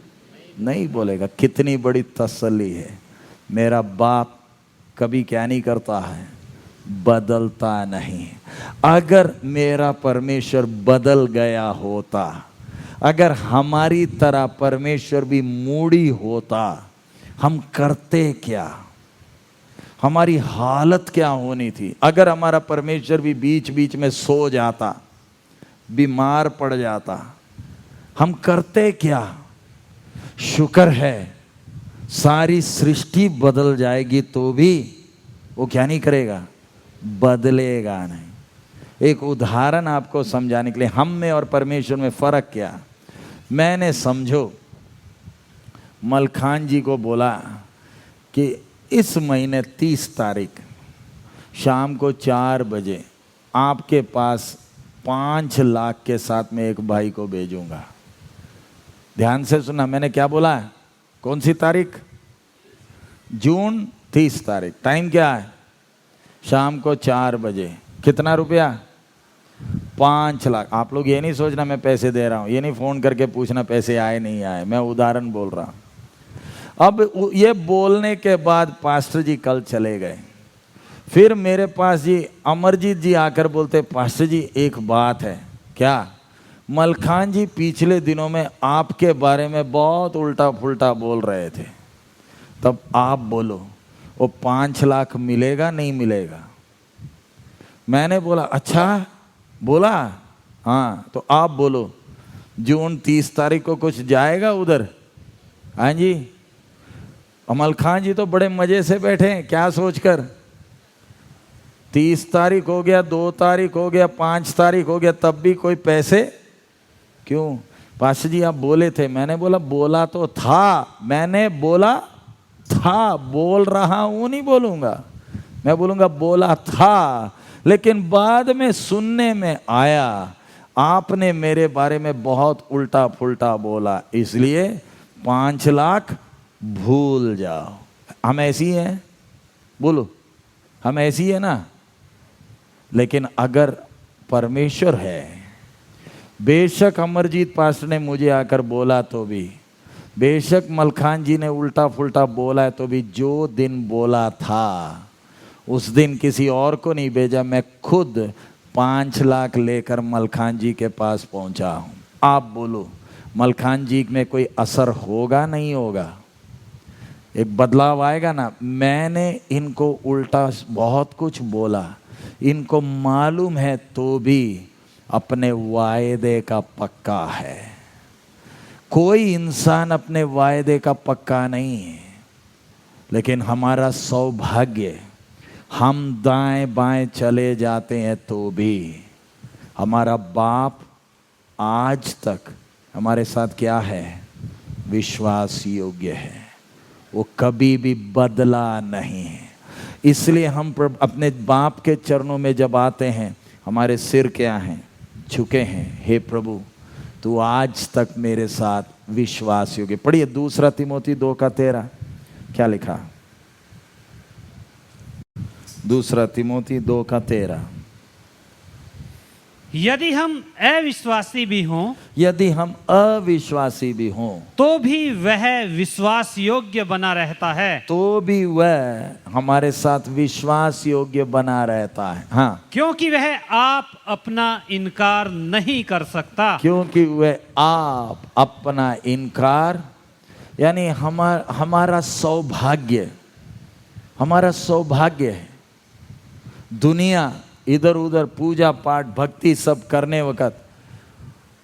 नहीं बोलेगा। कितनी बड़ी तसल्ली है, मेरा बाप कभी क्या नहीं करता है, बदलता नहीं। अगर मेरा परमेश्वर बदल गया होता, अगर हमारी तरह परमेश्वर भी मूडी होता, हम करते क्या, हमारी हालत क्या होनी थी? अगर हमारा परमेश्वर भी बीच बीच में सो जाता, बीमार पड़ जाता, हम करते क्या? शुक्र है सारी सृष्टि बदल जाएगी तो भी वो क्या नहीं करेगा, बदलेगा नहीं। एक उदाहरण आपको समझाने के लिए, हम में और परमेश्वर में फर्क क्या। मैंने समझो मलखान जी को बोला कि इस महीने 30 तारीख शाम को 4 बजे आपके पास 5 लाख के साथ में एक भाई को भेजूंगा। ध्यान से सुना, मैंने क्या बोला है? कौन सी तारीख? जून 30 तारीख। टाइम क्या है? शाम को 4 बजे। कितना रुपया? 5 लाख। आप लोग ये नहीं सोचना मैं पैसे दे रहा हूं, ये नहीं फोन करके पूछना पैसे आए नहीं आए, मैं उदाहरण बोल रहा हूं। अब ये बोलने के बाद पास्टर जी कल चले गए। फिर मेरे पास जी अमरजीत जी आकर बोलते, पास्टर जी एक बात है। क्या? मलखान जी पिछले दिनों में आपके बारे में बहुत उल्टा पुल्टा बोल रहे थे, तब आप बोलो वो 5 लाख मिलेगा नहीं मिलेगा? मैंने बोला अच्छा बोला, हाँ तो आप बोलो जून 30 तारीख को कुछ जाएगा उधर? हाँ जी। अमल खान जी तो बड़े मजे से बैठे हैं, क्या सोचकर? 30 तारीख हो गया, 2 तारीख हो गया, 5 तारीख हो गया, तब भी कोई पैसे क्यों? पास्टर जी आप बोले थे। मैंने बोला बोला तो था, मैंने बोला था, बोल रहा हूं नहीं बोलूंगा, मैं बोलूंगा बोला था। लेकिन बाद में सुनने में आया आपने मेरे बारे में बहुत उल्टा पुल्टा बोला, इसलिए 5 लाख भूल जाओ। हम ऐसी हैं? बोलो हम ऐसी है ना? लेकिन अगर परमेश्वर है बेशक अमरजीत पास्टर ने मुझे आकर बोला तो भी, बेशक मलखान जी ने उल्टा फुल्टा बोला है तो भी, जो दिन बोला था उस दिन किसी और को नहीं भेजा, मैं खुद 5 लाख लेकर मलखान जी के पास पहुंचा हूं। आप बोलो मलखान जी में कोई असर होगा नहीं होगा? एक बदलाव आएगा ना। मैंने इनको उल्टा बहुत कुछ बोला, इनको मालूम है तो भी अपने वायदे का पक्का है। कोई इंसान अपने वायदे का पक्का नहीं है, लेकिन हमारा सौभाग्य, हम दाएं बाएं चले जाते हैं तो भी हमारा बाप आज तक हमारे साथ क्या है? विश्वास योग्य है। वो कभी भी बदला नहीं है। इसलिए हम अपने बाप के चरणों में जब आते हैं, हमारे सिर क्या हैं? झुके हैं। हे प्रभु, तू आज तक मेरे साथ विश्वास योग्य। पढ़िए 2 तिमोथी 2:13 क्या लिखा? 2 तिमोथी 2:13। यदि हम अविश्वासी भी हों, यदि हम अविश्वासी भी हों, तो भी वह विश्वास योग्य बना रहता है। तो भी वह हमारे साथ विश्वास योग्य बना रहता है। हाँ, क्योंकि वह आप अपना इनकार नहीं कर सकता। क्योंकि वह आप अपना इनकार, यानी हमारा सौभाग्य, हमारा सौभाग्य है। दुनिया इधर उधर पूजा पाठ भक्ति सब करने वक्त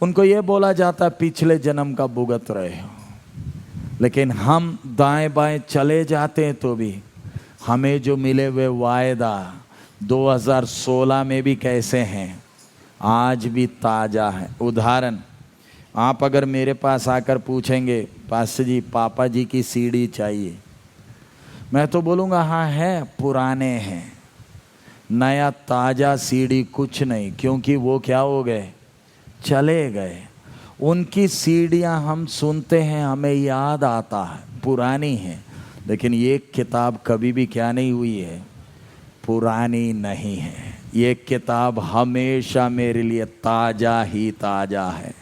उनको ये बोला जाता पिछले जन्म का भुगत रहे हो, लेकिन हम दाएं बाएं चले जाते हैं तो भी हमें जो मिले हुए वायदा 2016 में भी कैसे हैं? आज भी ताज़ा है। उदाहरण, आप अगर मेरे पास आकर पूछेंगे पास्टर जी पापा जी की सीडी चाहिए, मैं तो बोलूँगा हाँ है, पुराने हैं, नया ताज़ा सीडी कुछ नहीं, क्योंकि वो क्या हो गए? चले गए। उनकी सीडियाँ हम सुनते हैं, हमें याद आता है, पुरानी है, लेकिन ये किताब कभी भी क्या नहीं हुई है? पुरानी नहीं है। ये किताब हमेशा मेरे लिए ताज़ा ही ताज़ा है।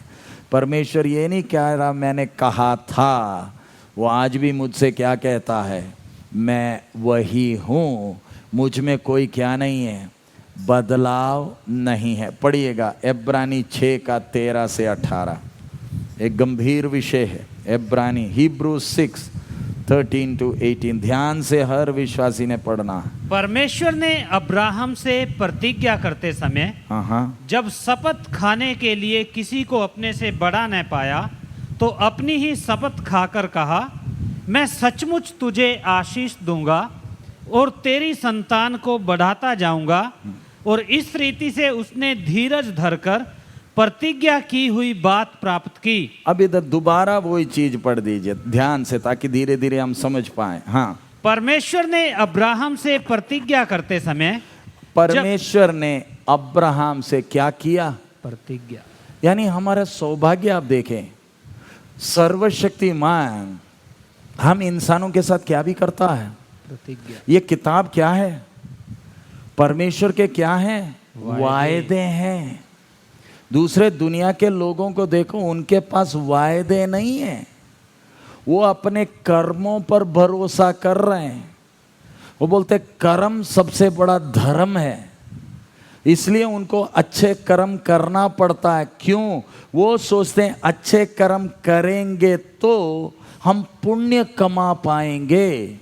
परमेश्वर ये नहीं कह रहा मैंने कहा था, वो आज भी मुझसे क्या कहता है? मैं वही हूँ, मुझ में कोई क्या नहीं है? बदलाव नहीं है। पढ़िएगा इब्रानी 6:13 से 18, एक गंभीर विषय है। इब्रानी Hebrews 6:13-18, ध्यान से हर विश्वासी ने पढ़ना। परमेश्वर ने अब्राहम से प्रतिज्ञा करते समय जब शपथ खाने के लिए किसी को अपने से बड़ा न पाया, तो अपनी ही शपथ खाकर कहा, मैं सचमुच तुझे आशीष दूंगा और तेरी संतान को बढ़ाता जाऊंगा। और इस रीति से उसने धीरज धरकर प्रतिज्ञा की हुई बात प्राप्त की। अब इधर दोबारा वही चीज पढ़ दीजिए ध्यान से, ताकि धीरे धीरे हम समझ पाए। हाँ, परमेश्वर ने अब्राहम से प्रतिज्ञा करते समय, परमेश्वर ने अब्राहम से क्या किया? प्रतिज्ञा। यानी हमारा सौभाग्य आप देखें, सर्वशक्तिमान हम इंसानों के साथ क्या भी करता है? प्रतिज्ञा। ये किताब क्या है? परमेश्वर के क्या हैं? वायदे हैं। दूसरे दुनिया के लोगों को देखो, उनके पास वायदे नहीं हैं, वो अपने कर्मों पर भरोसा कर रहे हैं। वो बोलते कर्म सबसे बड़ा धर्म है, इसलिए उनको अच्छे कर्म करना पड़ता है। क्यों? वो सोचते हैं अच्छे कर्म करेंगे तो हम पुण्य कमा पाएंगे,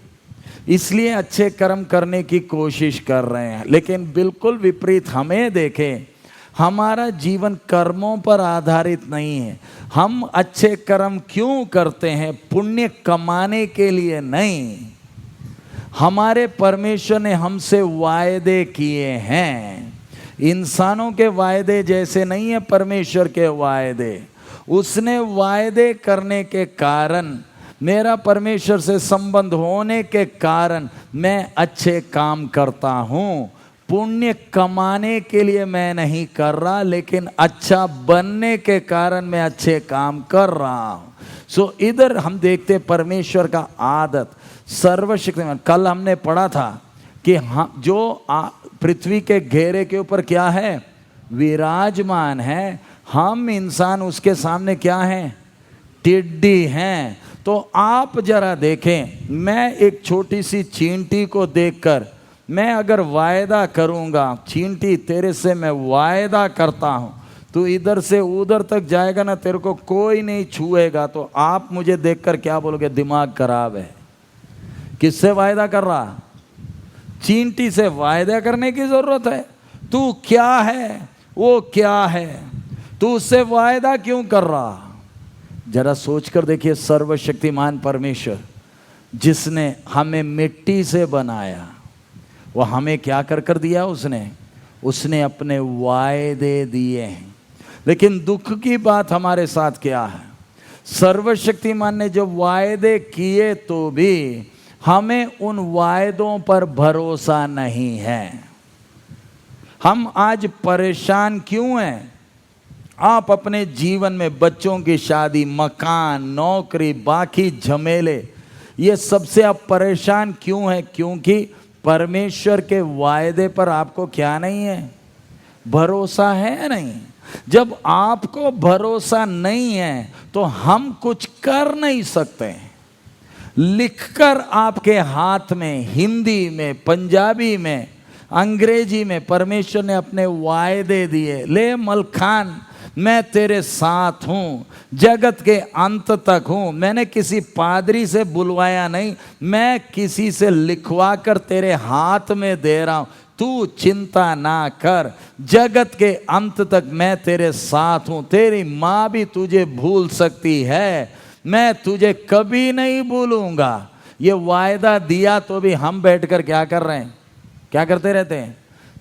इसलिए अच्छे कर्म करने की कोशिश कर रहे हैं। लेकिन बिल्कुल विपरीत हमें देखें, हमारा जीवन कर्मों पर आधारित नहीं है। हम अच्छे कर्म क्यों करते हैं? पुण्य कमाने के लिए नहीं। हमारे परमेश्वर ने हमसे वायदे किए हैं। इंसानों के वायदे जैसे नहीं है परमेश्वर के वायदे। उसने वायदे करने के कारण, मेरा परमेश्वर से संबंध होने के कारण मैं अच्छे काम करता हूँ। पुण्य कमाने के लिए मैं नहीं कर रहा, लेकिन अच्छा बनने के कारण मैं अच्छे काम कर रहा हूँ। सो इधर हम देखते परमेश्वर का आदत सर्वशक्तिमान। कल हमने पढ़ा था कि हम जो पृथ्वी के घेरे के ऊपर क्या है? विराजमान है, हम इंसान उसके सामने क्या हैं? टिड्डी हैं। तो आप जरा देखें, मैं एक छोटी सी चींटी को देखकर मैं अगर वायदा करूंगा, चींटी तेरे से मैं वायदा करता हूं, तू इधर से उधर तक जाएगा ना, तेरे को कोई नहीं छुएगा, तो आप मुझे देखकर क्या बोलोगे? दिमाग खराब है। किससे वायदा कर रहा? चींटी से वायदा करने की जरूरत है? तू क्या है, वो क्या है, तू उससे वायदा क्यों कर रहा? जरा सोचकर देखिए, सर्वशक्तिमान परमेश्वर जिसने हमें मिट्टी से बनाया, वो हमें क्या कर दिया? उसने अपने वायदे दिए हैं। लेकिन दुख की बात हमारे साथ क्या है? सर्वशक्तिमान ने जो वायदे किए तो भी हमें उन वायदों पर भरोसा नहीं है। हम आज परेशान क्यों हैं? आप अपने जीवन में बच्चों की शादी, मकान, नौकरी, बाकी झमेले, ये सबसे आप परेशान क्यों हैं? क्योंकि परमेश्वर के वायदे पर आपको क्या नहीं है? भरोसा है नहीं। जब आपको भरोसा नहीं है तो हम कुछ कर नहीं सकते। लिखकर आपके हाथ में, हिंदी में, पंजाबी में, अंग्रेजी में परमेश्वर ने अपने वायदे दिए। ले मलखान, मैं तेरे साथ हूं, जगत के अंत तक हूं। मैंने किसी पादरी से बुलवाया नहीं, मैं किसी से लिखवा कर तेरे हाथ में दे रहा हूं। तू चिंता ना कर, जगत के अंत तक मैं तेरे साथ हूं। तेरी माँ भी तुझे भूल सकती है, मैं तुझे कभी नहीं भूलूंगा। ये वायदा दिया तो भी हम बैठकर क्या कर रहे हैं? क्या करते रहते हैं?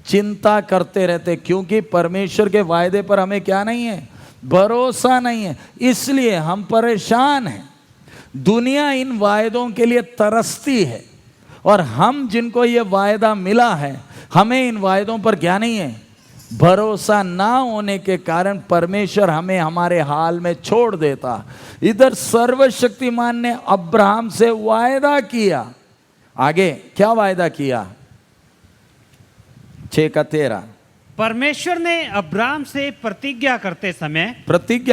चिंता करते रहते, क्योंकि परमेश्वर के वायदे पर हमें क्या नहीं है? भरोसा नहीं है। इसलिए हम परेशान हैं। दुनिया इन वायदों के लिए तरसती है, और हम जिनको ये वायदा मिला है, हमें इन वायदों पर क्या नहीं है? भरोसा ना होने के कारण परमेश्वर हमें हमारे हाल में छोड़ देता। इधर सर्वशक्तिमान ने अब्राहम से वायदा किया। आगे क्या वायदा किया? 6:13। परमेश्वर ने अब्राम से प्रतिज्ञा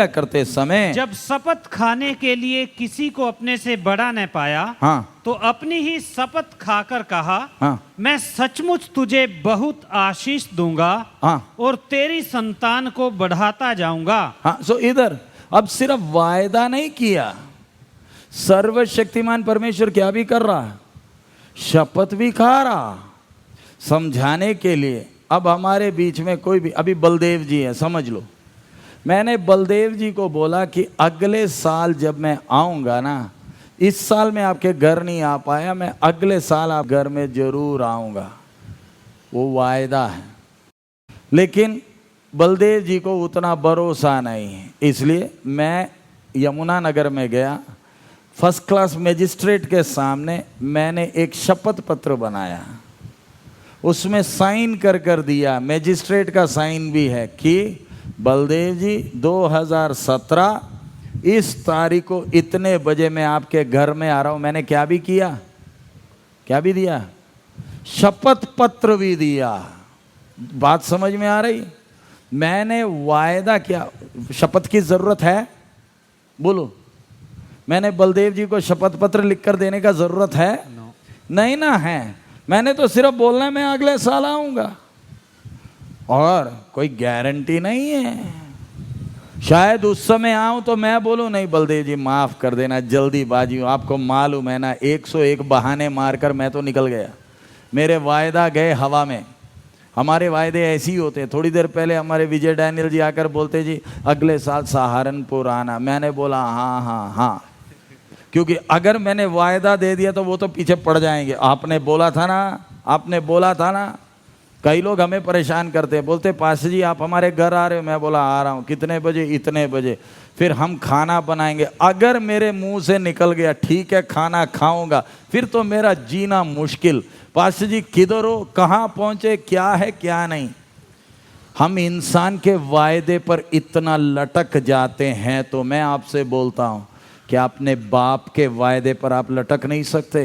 करते समय जब शपथ खाने के लिए किसी को अपने से बड़ा न पाया, हाँ, तो अपनी ही शपथ खाकर कहा, हाँ, मैं सचमुच तुझे बहुत आशीष दूंगा, हाँ, और तेरी संतान को बढ़ाता जाऊंगा। हाँ। सो इधर अब सिर्फ वायदा नहीं किया, सर्वशक्तिमान परमेश्वर क्या भी कर रहा? शपथ भी खा रहा। समझाने के लिए अब हमारे बीच में कोई भी, अभी बलदेव जी है, समझ लो, मैंने बलदेव जी को बोला कि अगले साल जब मैं आऊँगा ना, इस साल मैं आपके घर नहीं आ पाया, मैं अगले साल आप घर में ज़रूर आऊँगा। वो वायदा है। लेकिन बलदेव जी को उतना भरोसा नहीं है, इसलिए मैं यमुना नगर में गया, फर्स्ट क्लास मजिस्ट्रेट के सामने मैंने एक शपथ पत्र बनाया, उसमें साइन कर दिया, मजिस्ट्रेट का साइन भी है कि बलदेव जी 2017 इस तारीख को इतने बजे मैं आपके घर में आ रहा हूं। मैंने क्या भी किया? क्या भी दिया? शपथ पत्र भी दिया। बात समझ में आ रही? मैंने वायदा किया। शपथ की जरूरत है? बोलो। मैंने बलदेव जी को शपथ पत्र लिखकर देने का जरूरत है? नहीं ना है। मैंने तो सिर्फ बोलना है मैं अगले साल आऊंगा, और कोई गारंटी नहीं है। शायद उस समय आऊं तो मैं बोलूं, नहीं बलदेव जी माफ कर देना, जल्दीबाजी हूं, आपको मालूम है ना, 101 बहाने मारकर मैं तो निकल गया, मेरे वायदा गए हवा में। हमारे वायदे ऐसे ही होते हैं। थोड़ी देर पहले हमारे विजय डैनियल जी आकर बोलते, जी अगले साल सहारनपुर आना। मैंने बोला हाँ हाँ हाँ, क्योंकि अगर मैंने वायदा दे दिया तो वो तो पीछे पड़ जाएंगे। आपने बोला था ना, आपने बोला था ना। कई लोग हमें परेशान करते हैं, बोलते पास्टर जी आप हमारे घर आ रहे हो? मैं बोला आ रहा हूँ। कितने बजे? इतने बजे। फिर हम खाना बनाएंगे। अगर मेरे मुंह से निकल गया ठीक है खाना खाऊंगा, फिर तो मेरा जीना मुश्किल। पास्टर जी किधर हो, कहाँ पहुँचे, क्या है क्या नहीं। हम इंसान के वायदे पर इतना लटक जाते हैं, तो मैं आपसे बोलता हूँ कि अपने बाप के वायदे पर आप लटक नहीं सकते।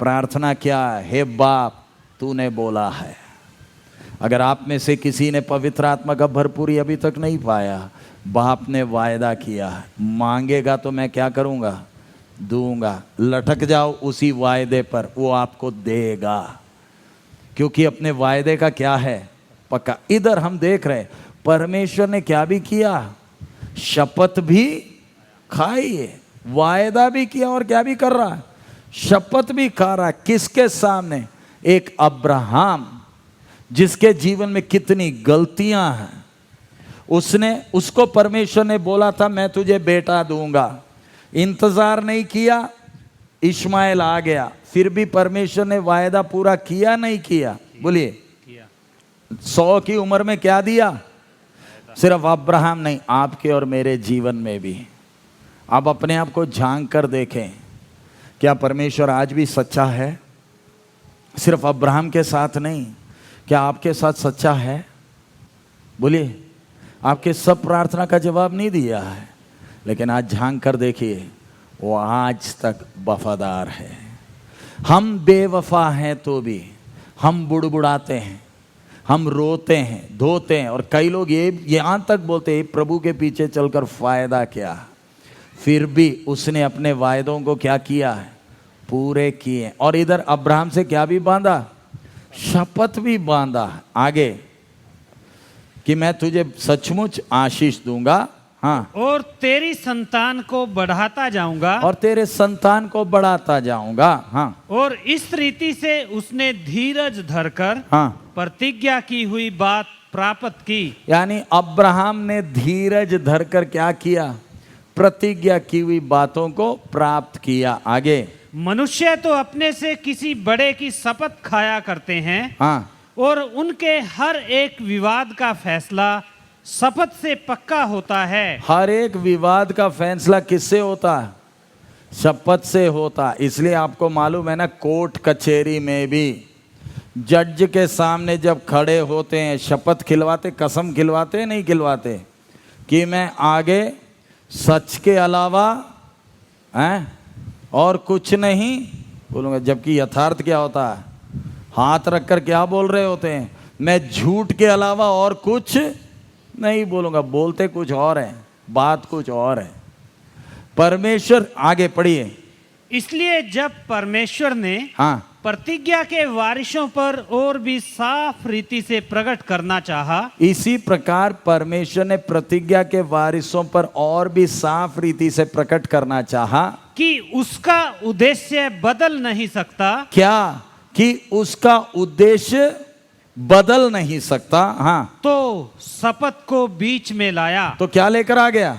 प्रार्थना क्या है? हे बाप तूने बोला है, अगर आप में से किसी ने पवित्र आत्मा का भरपूरी अभी तक नहीं पाया, बाप ने वायदा किया, मांगेगा तो मैं क्या करूंगा, दूंगा। लटक जाओ उसी वायदे पर, वो आपको देगा, क्योंकि अपने वायदे का क्या है, पक्का। इधर हम देख रहे हैं परमेश्वर ने क्या भी किया, शपथ भी खाई है, वायदा भी किया और क्या भी कर रहा है, शपथ भी खा रहा है। किसके सामने? एक अब्राहम जिसके जीवन में कितनी गलतियां हैं। उसको परमेश्वर ने बोला था मैं तुझे बेटा दूंगा, इंतजार नहीं किया, इश्माएल आ गया, फिर भी परमेश्वर ने वायदा पूरा किया नहीं किया? बोलिए। 100 की उम्र में क्या दिया? सिर्फ अब्राहम नहीं, आपके और मेरे जीवन में भी। आप अपने आप को झांक कर देखें, क्या परमेश्वर आज भी सच्चा है? सिर्फ अब्राहम के साथ नहीं, क्या आपके साथ सच्चा है? बोलिए। आपके सब प्रार्थना का जवाब नहीं दिया है, लेकिन आज झांक कर देखिए, वो आज तक वफादार है। हम बेवफा हैं तो भी हम बुड़बुड़ाते हैं, हम रोते हैं, धोते हैं, और कई लोग ये यहाँ तक बोलते हैं प्रभु के पीछे चलकर फायदा क्या। फिर भी उसने अपने वायदों को क्या किया है, पूरे किए। और इधर अब्राहम से क्या भी बांधा, शपथ भी बांधा आगे कि मैं तुझे सचमुच आशीष दूंगा, हाँ, और तेरी संतान को बढ़ाता जाऊंगा, और तेरे संतान को बढ़ाता जाऊंगा, हाँ। और इस रीति से उसने धीरज धरकर हाँ, प्रतिज्ञा की हुई बात प्राप्त की। यानी अब्राहम ने धीरज धरकर क्या किया, प्रतिज्ञा की हुई बातों को प्राप्त किया। आगे, मनुष्य तो अपने से किसी बड़े की शपथ खाया करते हैं, हाँ, और उनके हर एक विवाद का फैसला शपथ से पक्का होता है। हर एक विवाद का फैसला किससे होता है, शपथ से होता। इसलिए आपको मालूम है ना, कोर्ट कचहरी में भी जज के सामने जब खड़े होते हैं, शपथ खिलवाते, कसम खिलवाते, नहीं खिलवाते कि मैं आगे सच के अलावा और कुछ नहीं बोलूँगा। जबकि यथार्थ क्या होता है, हाथ रखकर क्या बोल रहे होते हैं, मैं झूठ के अलावा और कुछ नहीं बोलूँगा। बोलते कुछ और है, बात कुछ और है। परमेश्वर, आगे पढ़िए। इसलिए जब परमेश्वर ने हाँ, प्रतिज्ञा के वारिसों पर और भी साफ रीति से प्रकट करना चाहा, इसी प्रकार परमेश्वर ने प्रतिज्ञा के वारिसों पर और भी साफ रीति से प्रकट करना चाहा कि उसका उद्देश्य बदल नहीं सकता। क्या? कि उसका उद्देश्य बदल नहीं सकता। हाँ, तो शपथ को बीच में लाया। तो क्या लेकर आ गया,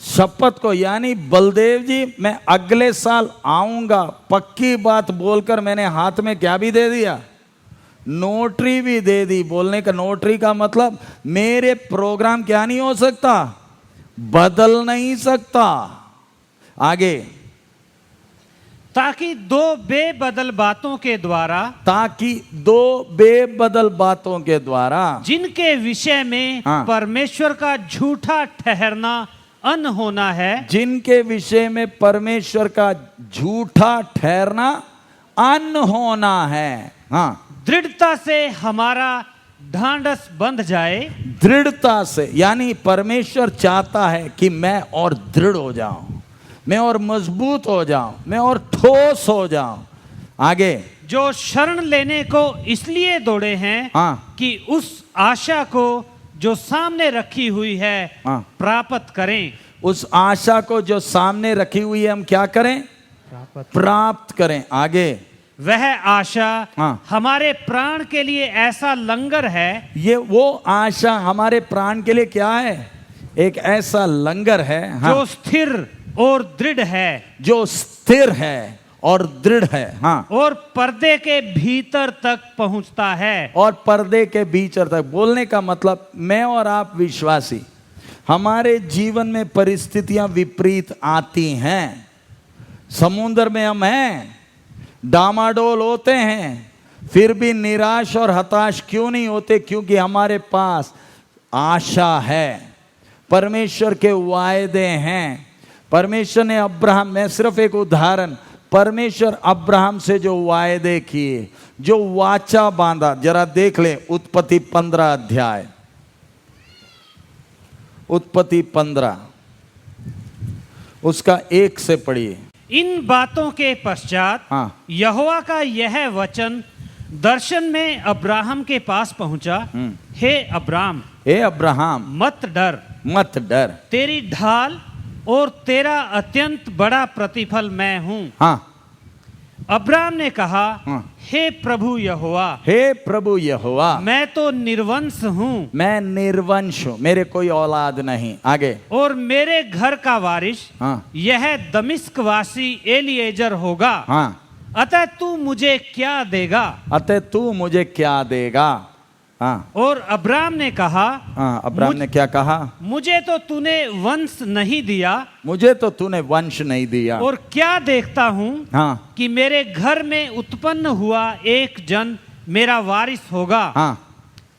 शपथ को। यानी बलदेव जी मैं अगले साल आऊंगा, पक्की बात बोलकर मैंने हाथ में क्या भी दे दिया, नोटरी भी दे दी। बोलने का नोटरी का मतलब मेरे प्रोग्राम क्या नहीं हो सकता, बदल नहीं सकता। आगे, ताकि दो बेबदल बातों के द्वारा, ताकि दो बेबदल बातों के द्वारा जिनके विषय में हाँ, परमेश्वर का झूठा ठहरना अन होना है, जिनके विषय में परमेश्वर का झूठा ठहरना अन होना है, हाँ, दृढ़ता से हमारा ढांढस बंध जाए। दृढ़ता से, यानी परमेश्वर चाहता है कि मैं और दृढ़ हो जाऊं, मैं और मजबूत हो जाऊं, मैं और ठोस हो जाऊं। आगे, जो शरण लेने को इसलिए दौड़े हैं हाँ, कि उस आशा को जो सामने रखी हुई है हाँ, प्राप्त करें। उस आशा को जो सामने रखी हुई है हम क्या करें, प्राप्त करें। आगे, वह आशा हाँ, हमारे प्राण के लिए ऐसा लंगर है। ये वो आशा हमारे प्राण के लिए क्या है, एक ऐसा लंगर है, हाँ, जो स्थिर और दृढ़ है, जो स्थिर है और दृढ़ है, हाँ, और पर्दे के भीतर तक पहुंचता है। और पर्दे के भीतर तक। बोलने का मतलब मैं और आप विश्वासी, हमारे जीवन में परिस्थितियां विपरीत आती हैं, समुद्र में हम हैं, डामाडोल होते हैं, फिर भी निराश और हताश क्यों नहीं होते, क्योंकि हमारे पास आशा है, परमेश्वर के वायदे हैं। परमेश्वर ने अब्राहम, मैं सिर्फ एक उदाहरण, परमेश्वर अब्राहम से जो वायदे किए, जो वाचा बांधा, जरा देख ले उत्पत्ति 15 अध्याय, उत्पत्ति 15 उसका 1 से पढ़िए। इन बातों के पश्चात हाँ। यहोवा का यह वचन दर्शन में अब्राहम के पास पहुंचा। हे अब्राम, हे अब्राहम, मत डर, मत डर, तेरी ढाल और तेरा अत्यंत बड़ा प्रतिफल मैं हूं। हाँ। अब्राम ने कहा, हाँ। हे प्रभु यहोवा, हे प्रभु यहोवा, मैं तो निर्वंश हूँ मैं निर्वंश हूं, मेरे कोई औलाद नहीं। आगे। और मेरे घर का वारिस हाँ। यह दमिश्क वासी एलिएजर होगा। हाँ। अतः तू मुझे क्या देगा? अतः तू मुझे क्या देगा? हाँ। और अब्राम ने कहा, हाँ, अब्राम ने क्या कहा? मुझे तो तूने वंश नहीं दिया, मुझे तो तूने वंश नहीं दिया, और क्या देखता हूँ हाँ, कि मेरे घर में उत्पन्न हुआ एक जन मेरा वारिस होगा। हाँ,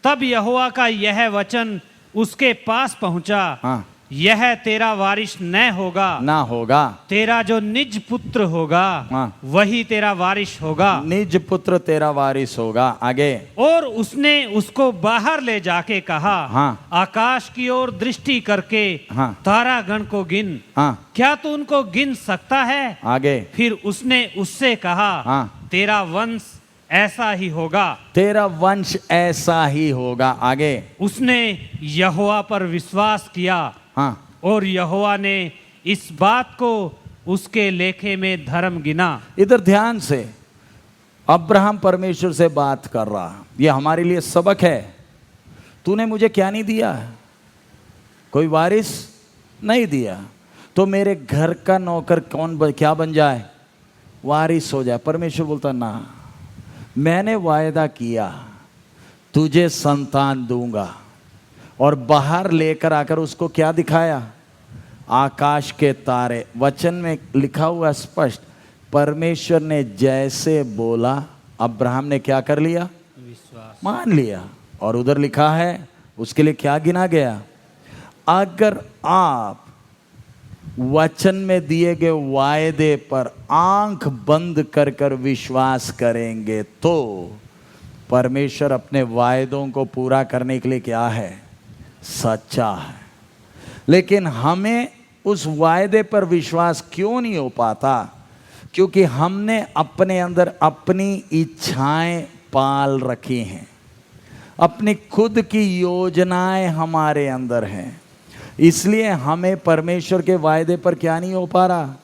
तब यहोवा का यह वचन उसके पास पहुंचा, हाँ, यह तेरा वारिस न होगा, ना होगा, तेरा जो निज पुत्र होगा हाँ, वही तेरा वारिस होगा। निज पुत्र तेरा वारिस होगा। आगे। और उसने उसको बाहर ले जाके कहा, हाँ। आकाश की ओर दृष्टि करके हाँ। तारागण को गिन, हाँ। क्या तू उनको गिन सकता है? आगे। फिर उसने उससे कहा, हाँ। तेरा वंश ऐसा ही होगा, तेरा वंश ऐसा ही होगा। आगे। उसने यहोवा पर विश्वास किया, हाँ। और यहोवा ने इस बात को उसके लेखे में धर्म गिना। इधर ध्यान से, अब्राहम परमेश्वर से बात कर रहा, ये हमारे लिए सबक है। तूने मुझे क्या नहीं दिया? कोई वारिस नहीं दिया, तो मेरे घर का नौकर क्या बन जाए? वारिस हो जाए। परमेश्वर बोलता, ना, मैंने वायदा किया तुझे संतान दूंगा। और बाहर लेकर आकर उसको क्या दिखाया? आकाश के तारे। वचन में लिखा हुआ स्पष्ट, परमेश्वर ने जैसे बोला अब्राहम ने क्या कर लिया? विश्वास मान लिया। और उधर लिखा है उसके लिए क्या गिना गया? अगर आप वचन में दिए गए वायदे पर आंख बंद कर कर विश्वास करेंगे तो परमेश्वर अपने वायदों को पूरा करने के लिए क्या है? सच्चा है। लेकिन हमें उस वायदे पर विश्वास क्यों नहीं हो पाता? क्योंकि हमने अपने अंदर अपनी इच्छाएं पाल रखी हैं, अपनी खुद की योजनाएं हमारे अंदर हैं। इसलिए हमें परमेश्वर के वायदे पर क्या नहीं हो पा रहा?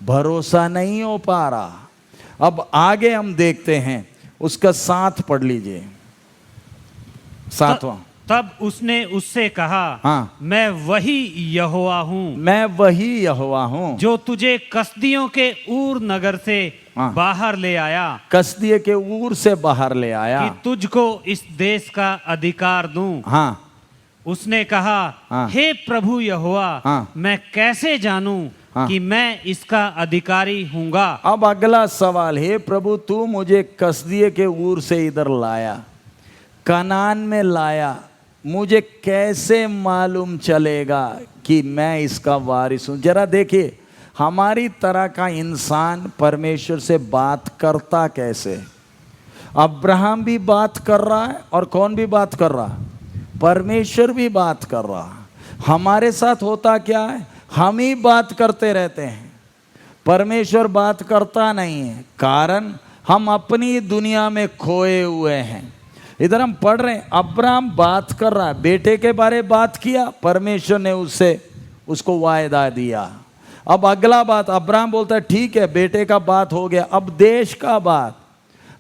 भरोसा नहीं हो पा रहा। अब आगे हम देखते हैं, उसका 7 पढ़ लीजिए, 7वां। तब उसने उससे कहा, हाँ। मैं वही यहोवा हूँ, मैं वही यहोवा हूँ जो तुझे कसदियों के ऊर नगर से हाँ। बाहर ले आया, कसदिए के ऊर से बाहर ले आया, कि तुझको इस देश का अधिकार दूं। हाँ। उसने कहा, हाँ। हे प्रभु यहोवा, हाँ। मैं कैसे जानूं हाँ। कि मैं इसका अधिकारी हूँगा? अब अगला सवाल, हे प्रभु तू मुझे कसदिए के ऊर से इधर लाया, कनान में लाया, मुझे कैसे मालूम चलेगा कि मैं इसका वारिस हूं? जरा देखिए, हमारी तरह का इंसान परमेश्वर से बात करता कैसे? अब्राहम भी बात कर रहा है, और कौन भी बात कर रहा? परमेश्वर भी बात कर रहा। हमारे साथ होता क्या है? हम ही बात करते रहते हैं, परमेश्वर बात करता नहीं है। कारण हम अपनी दुनिया में खोए हुए हैं। इधर हम पढ़ रहे हैं, अब्राहम बात कर रहा है, बेटे के बारे बात किया, परमेश्वर ने उसको वायदा दिया। अब अगला बात, अब्राहम बोलता है ठीक है बेटे का बात हो गया, अब देश का बात।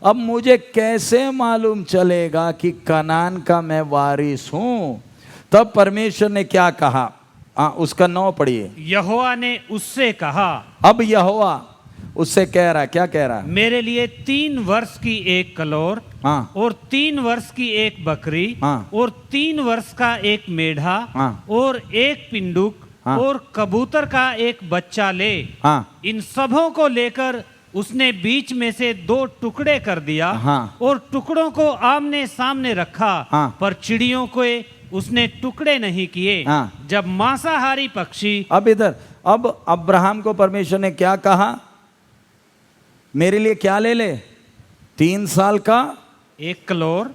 अब मुझे कैसे मालूम चलेगा कि कनान का मैं वारिस हूं? तब परमेश्वर ने क्या कहा? उसका 9 पढ़िए। यहोवा ने उससे कहा, अब यहोवा उससे कह रहा है, क्या कह रहा है? मेरे लिए 3 वर्ष की एक कलोर, हाँ। और 3 वर्ष की एक बकरी, हाँ। और 3 वर्ष का एक मेढ़ा, हाँ। और एक पिंडुक, हाँ। और कबूतर का एक बच्चा ले। हाँ। इन सबों को लेकर उसने बीच में से 2 टुकड़े कर दिया, हाँ। और टुकड़ों को आमने सामने रखा, हाँ। पर चिड़ियों को उसने टुकड़े नहीं किए। हाँ। जब मांसाहारी पक्षी, अब इधर, अब अब्राहम को परमेश्वर ने क्या कहा? मेरे लिए क्या ले ले? 3 साल का 1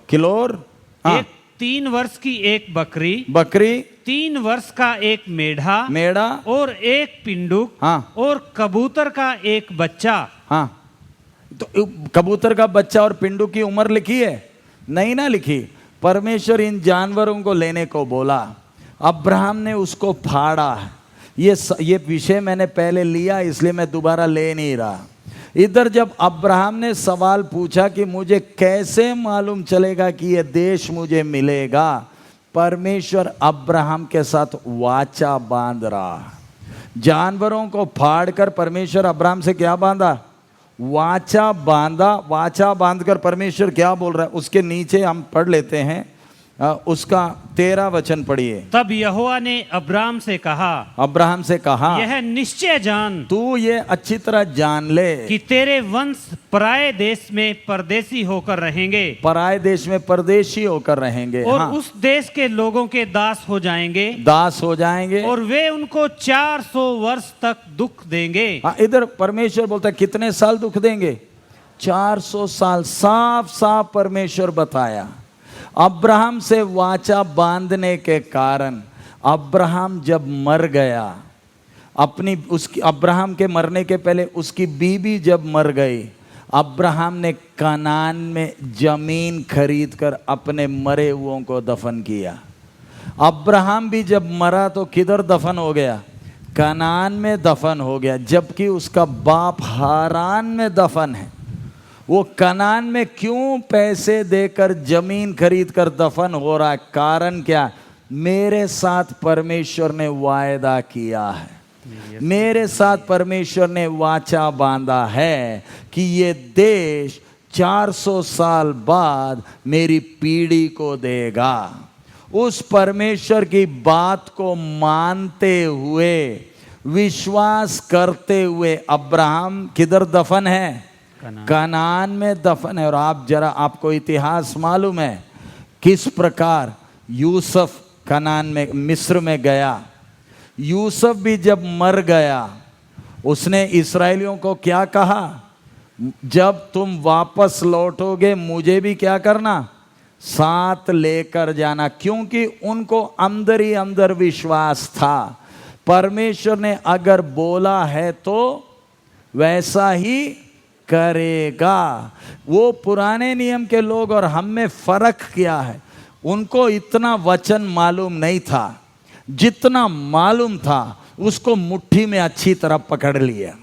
किलोर, हाँ, एक 3 वर्ष की एक बकरी, बकरी, 3 वर्ष का एक मेढ़ा, मेढ़ा, और 1 पिंडुक, हाँ, और कबूतर का एक बच्चा। हाँ। तो कबूतर का बच्चा और पिंडू की उम्र लिखी है? नहीं ना लिखी। परमेश्वर इन जानवरों को लेने को बोला, अब्राहम ने उसको फाड़ा। ये विषय मैंने पहले लिया, इसलिए मैं दोबारा ले नहीं रहा। इधर जब अब्राहम ने सवाल पूछा कि मुझे कैसे मालूम चलेगा कि ये देश मुझे मिलेगा, परमेश्वर अब्राहम के साथ वाचा बांध रहा। जानवरों को फाड़कर परमेश्वर अब्राहम से क्या बांधा? वाचा बांधा। वाचा बांधकर परमेश्वर क्या बोल रहा है उसके नीचे हम पढ़ लेते हैं, उसका 13 वचन पढ़िए। तब यहोवा ने अब्राम से कहा, अब्राहम से कहा, यह निश्चय जान, तू ये अच्छी तरह जान ले कि तेरे वंश पराये देश में परदेशी होकर रहेंगे, पराये देश में परदेशी होकर रहेंगे, और हाँ, उस देश के लोगों के दास हो जाएंगे, दास हो जाएंगे, और वे उनको 400 वर्ष तक दुख देंगे। हाँ, इधर परमेश्वर बोलता है कितने साल दुख देंगे? 400 साल। साफ साफ परमेश्वर बताया। अब्राहम से वाचा बांधने के कारण अब्राहम जब मर गया, अब्राहम के मरने के पहले उसकी बीवी जब मर गई, अब्राहम ने कनान में जमीन खरीदकर अपने मरे हुओं को दफन किया। अब्राहम भी जब मरा तो किधर दफन हो गया? कनान में दफन हो गया, जबकि उसका बाप हारान में दफन है। वो कनान में क्यों पैसे देकर जमीन खरीद कर दफन हो रहा है? कारण क्या? मेरे साथ परमेश्वर ने वायदा किया है, मेरे साथ परमेश्वर ने वाचा बांधा है कि ये देश 400 साल बाद मेरी पीढ़ी को देगा। उस परमेश्वर की बात को मानते हुए, विश्वास करते हुए अब्राहम किधर दफन है? कनान में दफन है। और आप जरा, आपको इतिहास मालूम है किस प्रकार यूसुफ कनान में, मिस्र में गया। यूसुफ भी जब मर गया, उसने इस्राएलियों को क्या कहा? जब तुम वापस लौटोगे मुझे भी क्या करना? साथ लेकर जाना। क्योंकि उनको अंदर ही अंदर विश्वास था, परमेश्वर ने अगर बोला है तो वैसा ही करेगा। वो पुराने नियम के लोग और हम में फर्क क्या है? उनको इतना वचन मालूम नहीं था, जितना मालूम था उसको मुट्ठी में अच्छी तरह पकड़ लिया।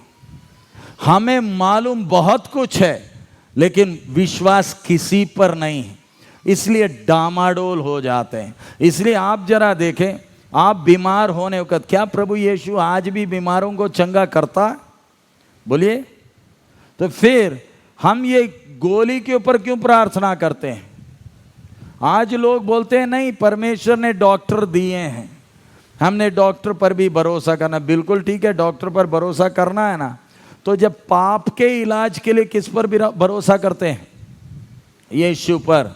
हमें मालूम बहुत कुछ है लेकिन विश्वास किसी पर नहीं है, इसलिए डामाडोल हो जाते हैं। इसलिए आप जरा देखें, आप बीमार होने वक्त क्या प्रभु यीशु आज भी बीमारों को चंगा करता? बोलिए। तो फिर हम ये गोली के ऊपर क्यों प्रार्थना करते हैं? आज लोग बोलते हैं नहीं, परमेश्वर ने डॉक्टर दिए हैं, हमने डॉक्टर पर भी भरोसा करना। बिल्कुल ठीक है, डॉक्टर पर भरोसा करना है ना। तो जब पाप के इलाज के लिए किस पर भरोसा करते हैं? यीशु पर।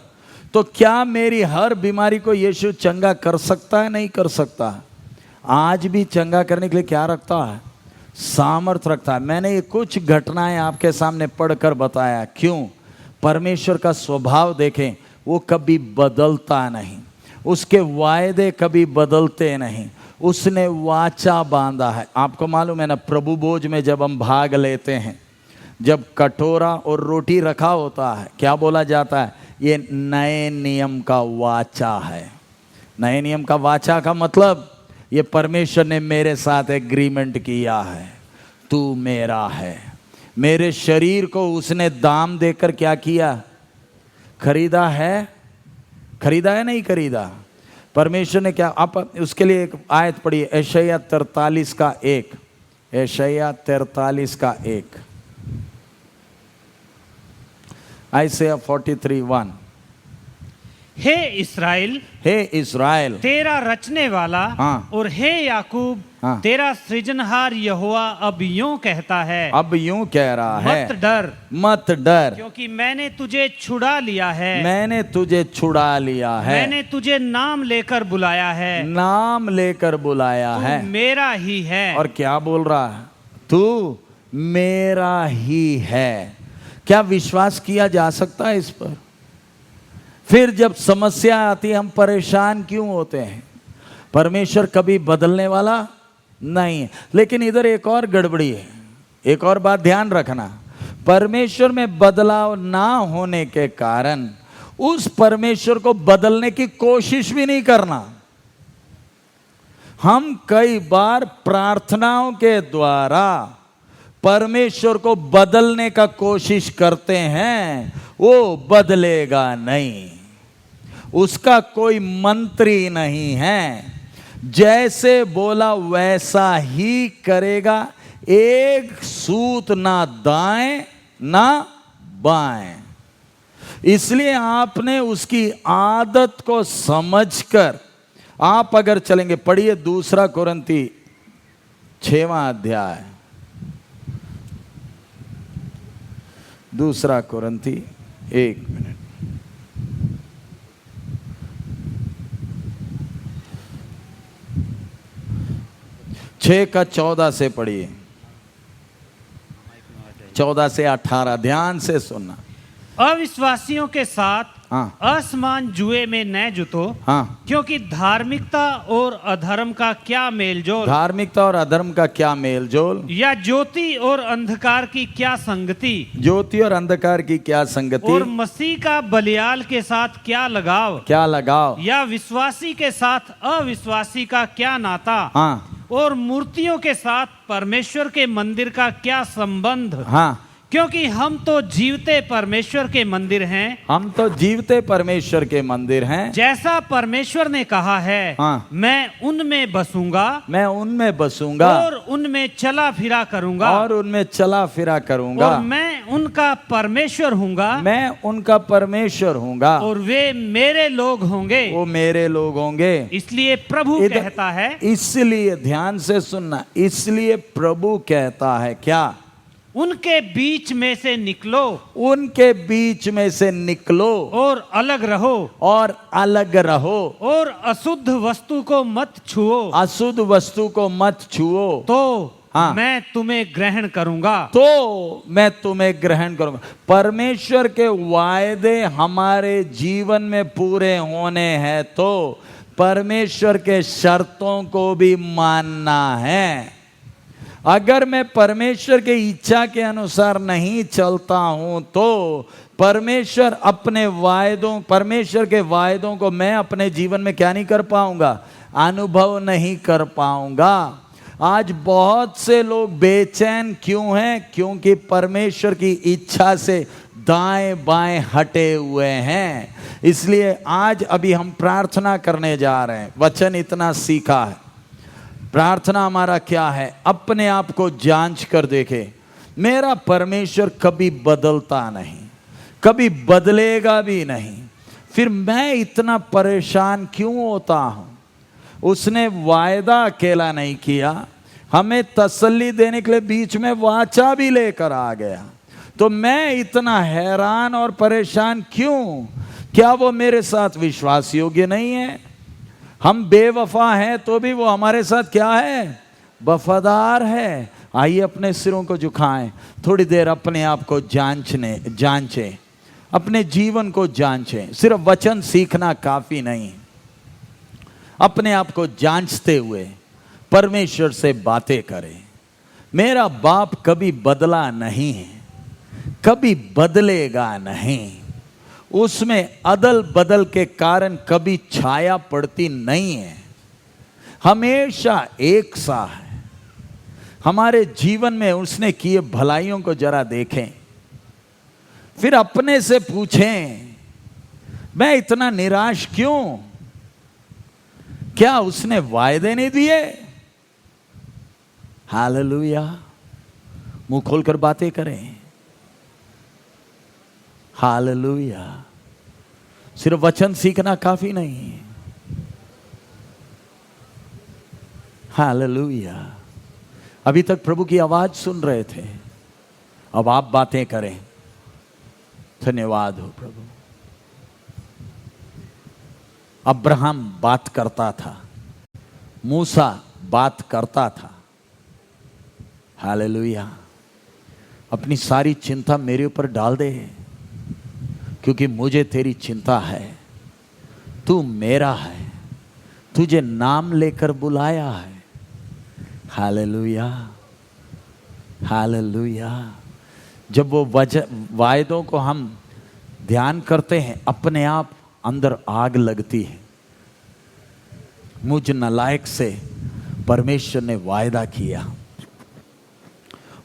तो क्या मेरी हर बीमारी को यीशु चंगा कर सकता है? नहीं कर सकता। आज भी चंगा करने के लिए क्या रखता है? सामर्थ रखता है। मैंने ये कुछ घटनाएं आपके सामने पढ़कर बताया। क्यों? परमेश्वर का स्वभाव देखें, वो कभी बदलता नहीं, उसके वायदे कभी बदलते नहीं। उसने वाचा बांधा है। आपको मालूम है ना, प्रभु भोज में जब हम भाग लेते हैं, जब कटोरा और रोटी रखा होता है, क्या बोला जाता है? ये नए नियम का वाचा है। नए नियम का वाचा का मतलब, ये परमेश्वर ने मेरे साथ एग्रीमेंट किया है, तू मेरा है। मेरे शरीर को उसने दाम देकर क्या किया? खरीदा है। खरीदा है नहीं खरीदा? परमेश्वर ने क्या, आप उसके लिए एक आयत पढ़िए, यशायाह 43 का 1। यशायाह 43 का 1। Isaiah 43:1। हे इस्राएल, हे इस्राएल, तेरा रचने वाला, हाँ, और हे याकूब, हाँ, तेरा सृजनहार यहोवा अब यूं कहता है, अब यूं कह रहा है, मत डर, मत डर, क्योंकि मैंने तुझे छुड़ा लिया है, मैंने तुझे छुड़ा लिया है, मैंने तुझे नाम लेकर बुलाया है, नाम लेकर बुलाया है, तू मेरा ही है। और क्या बोल रहा है? तू मेरा ही है। क्या विश्वास किया जा सकता है इस पर? फिर जब समस्या आती है, हम परेशान क्यों होते हैं? परमेश्वर कभी बदलने वाला नहीं है। लेकिन इधर एक और गड़बड़ी है, एक और बात ध्यान रखना। परमेश्वर में बदलाव ना होने के कारण उस परमेश्वर को बदलने की कोशिश भी नहीं करना। हम कई बार प्रार्थनाओं के द्वारा परमेश्वर को बदलने का कोशिश करते हैं, वो बदलेगा नहीं, उसका कोई मंत्री नहीं है। जैसे बोला वैसा ही करेगा, एक सूत ना दाएं ना बाएं। इसलिए आपने उसकी आदत को समझकर आप अगर चलेंगे, पढ़िए 2 कुरिन्ती 6वां अध्याय, 2 कुरिन्ती, 1 मिनट, 6:14 से पढ़िए, 14 से 18, ध्यान से सुनना। अविश्वासियों के साथ हाँ। असमान जुए में न जुतो, हाँ, क्योंकि धार्मिकता और अधर्म का क्या मेलजोल, धार्मिकता और अधर्म का क्या मेलजोल, या ज्योति और अंधकार की क्या संगति, ज्योति और अंधकार की क्या संगति, और मसीह का बलियाल के साथ क्या लगाव, क्या लगाव, या विश्वासी के साथ अविश्वासी का क्या नाता, हाँ और मूर्तियों के साथ परमेश्वर के मंदिर का क्या संबंध। हाँ, क्योंकि हम तो जीवते परमेश्वर के मंदिर हैं, हम तो जीवते परमेश्वर के मंदिर हैं। जैसा परमेश्वर ने कहा है, हाँ। मैं उनमें बसूंगा, मैं उनमें बसूंगा और उनमें चला फिरा करूंगा, और उनमें चला फिरा करूंगा, और मैं उनका परमेश्वर हूंगा, मैं उनका परमेश्वर हूंगा, और वे मेरे लोग होंगे, वो मेरे लोग होंगे। इसलिए प्रभु इधर- कहता है, इसलिए ध्यान से सुनना, इसलिए प्रभु कहता है क्या? उनके बीच में से निकलो, उनके बीच में से निकलो और अलग रहो, और अलग रहो, और अशुद्ध वस्तु को मत छुओ, अशुद्ध वस्तु को मत छुओ, तो हाँ। मैं तुम्हें ग्रहण करूंगा। तो मैं तुम्हें ग्रहण करूंगा। परमेश्वर के वायदे हमारे जीवन में पूरे होने हैं तो परमेश्वर के शर्तों को भी मानना है। अगर मैं परमेश्वर के इच्छा के अनुसार नहीं चलता हूं तो परमेश्वर के वायदों को मैं अपने जीवन में क्या नहीं कर पाऊंगा? अनुभव नहीं कर पाऊंगा। आज बहुत से लोग बेचैन क्यों हैं? क्योंकि परमेश्वर की इच्छा से दाएं बाएं हटे हुए हैं। इसलिए आज अभी हम प्रार्थना करने जा रहे हैं। वचन इतना सीखा है। प्रार्थना हमारा क्या है? अपने आप को जांच कर देखे। मेरा परमेश्वर कभी बदलता नहीं, कभी बदलेगा भी नहीं, फिर मैं इतना परेशान क्यों होता हूं? उसने वायदा अकेला नहीं किया, हमें तसल्ली देने के लिए बीच में वाचा भी लेकर आ गया, तो मैं इतना हैरान और परेशान क्यों? क्या वो मेरे साथ विश्वास योग्य नहीं है? हम बेवफा हैं तो भी वो हमारे साथ क्या है? वफादार है। आइए अपने सिरों को झुकाएं, थोड़ी देर अपने आप को जांचें, अपने जीवन को जांचें। सिर्फ वचन सीखना काफी नहीं, अपने आप को जांचते हुए परमेश्वर से बातें करें। मेरा बाप कभी बदला नहीं है, कभी बदलेगा नहीं, उसमें अदल बदल के कारण कभी छाया पड़ती नहीं है, हमेशा एक सा है। हमारे जीवन में उसने किए भलाइयों को जरा देखें, फिर अपने से पूछें, मैं इतना निराश क्यों? क्या उसने वायदे नहीं दिए? हालेलुया। मुंह खोलकर बातें करें। हालेलुया। सिर्फ वचन सीखना काफी नहीं है। हालेलुया। अभी तक प्रभु की आवाज सुन रहे थे, अब आप बातें करें। धन्यवाद हो प्रभु। अब्राहम बात करता था, मूसा बात करता था। हालेलुया। अपनी सारी चिंता मेरे ऊपर डाल दे, क्योंकि मुझे तेरी चिंता है। तू मेरा है, तुझे नाम लेकर बुलाया है। Hallelujah, hallelujah. जब वो वायदों को हम ध्यान करते हैं, अपने आप अंदर आग लगती है। मुझ नालायक से परमेश्वर ने वायदा किया,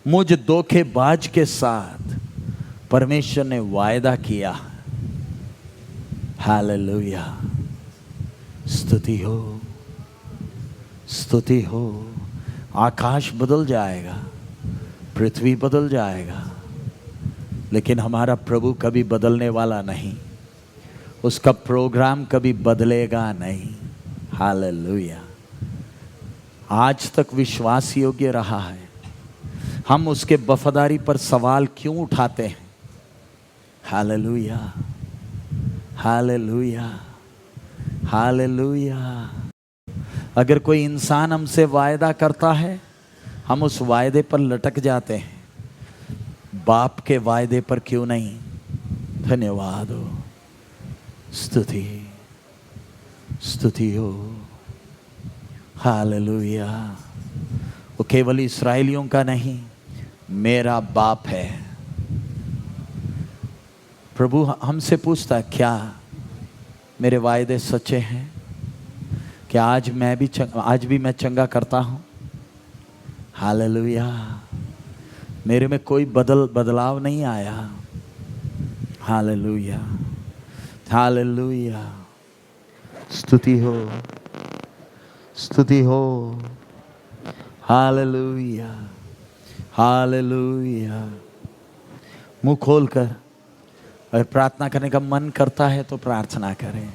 मुझ धोखेबाज के साथ परमेश्वर ने वायदा किया। हालेलुया, स्तुति हो, स्तुति हो। आकाश बदल जाएगा, पृथ्वी बदल जाएगा, लेकिन हमारा प्रभु कभी बदलने वाला नहीं। उसका प्रोग्राम कभी बदलेगा नहीं। हालेलुया। आज तक विश्वास योग्य रहा है। हम उसके वफादारी पर सवाल क्यों उठाते हैं? Hallelujah, hallelujah, hallelujah. अगर कोई इंसान हमसे वायदा करता है, हम उस वायदे पर लटक जाते हैं। बाप के वायदे पर क्यों नहीं? धन्यवाद हो, स्तुति, स्तुति हो। हालेलुया। वो केवल इस्राएलियों का नहीं, मेरा बाप है। प्रभु हमसे पूछता है, क्या मेरे वायदे सच्चे हैं? क्या आज भी मैं चंगा करता हूं? हालेलुया। मेरे में कोई बदलाव नहीं आया। Hallelujah, hallelujah. स्तुति हो, स्तुति हो। Hallelujah, hallelujah. मुंह खोलकर अगर प्रार्थना करने का मन करता है तो प्रार्थना करें।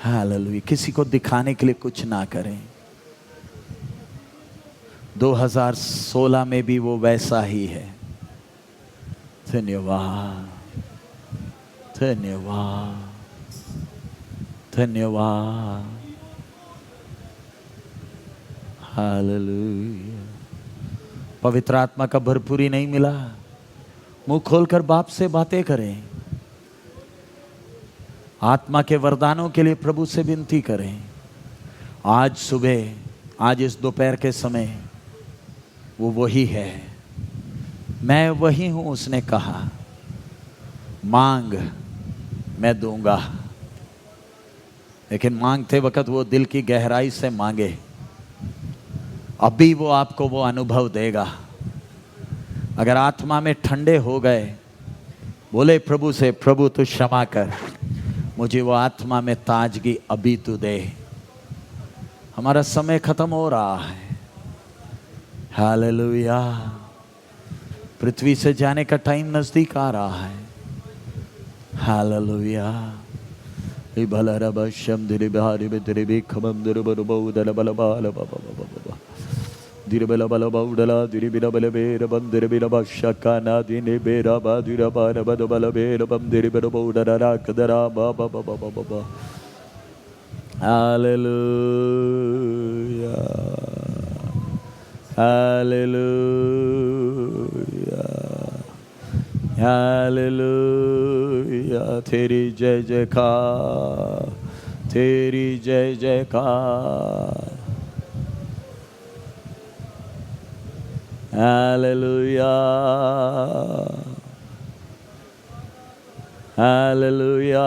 हालेलुया। किसी को दिखाने के लिए कुछ ना करें। 2016 में भी वो वैसा ही है। धन्यवाद, धन्यवाद, धन्यवाद। हालेलुया। पवित्र आत्मा का भरपूरी नहीं मिला? मुंह खोलकर बाप से बातें करें। आत्मा के वरदानों के लिए प्रभु से विनती करें। आज सुबह, आज इस दोपहर के समय वो वही है। मैं वही हूं, उसने कहा। मांग, मैं दूंगा। लेकिन मांगते वक्त वो दिल की गहराई से मांगे। अभी वो आपको वो अनुभव देगा। अगर आत्मा में ठंडे हो गए, बोले प्रभु से, प्रभु तू क्षमा कर, मुझे वो आत्मा में ताजगी अभी तू दे। हमारा समय खत्म हो रहा है। हालेलुया। पृथ्वी से जाने का टाइम नजदीक आ रहा है। हालेलुया। भलरबशम दिरिबहारि बिदिरिबि खमम दिरबरुबौदल बलबाल बाबा दिरबल बलबौडला दिरिबिन बलबेर बंदिरबिन बशकाना दिने बेरा बादिरा बार बद बलबेर बम दिरिबिन बौडला राकदरा बाबा बाबा बाबा। Hallelujah, hallelujah, hallelujah. तेरी जय जयकार, तेरी जय जयकार। Hallelujah, hallelujah.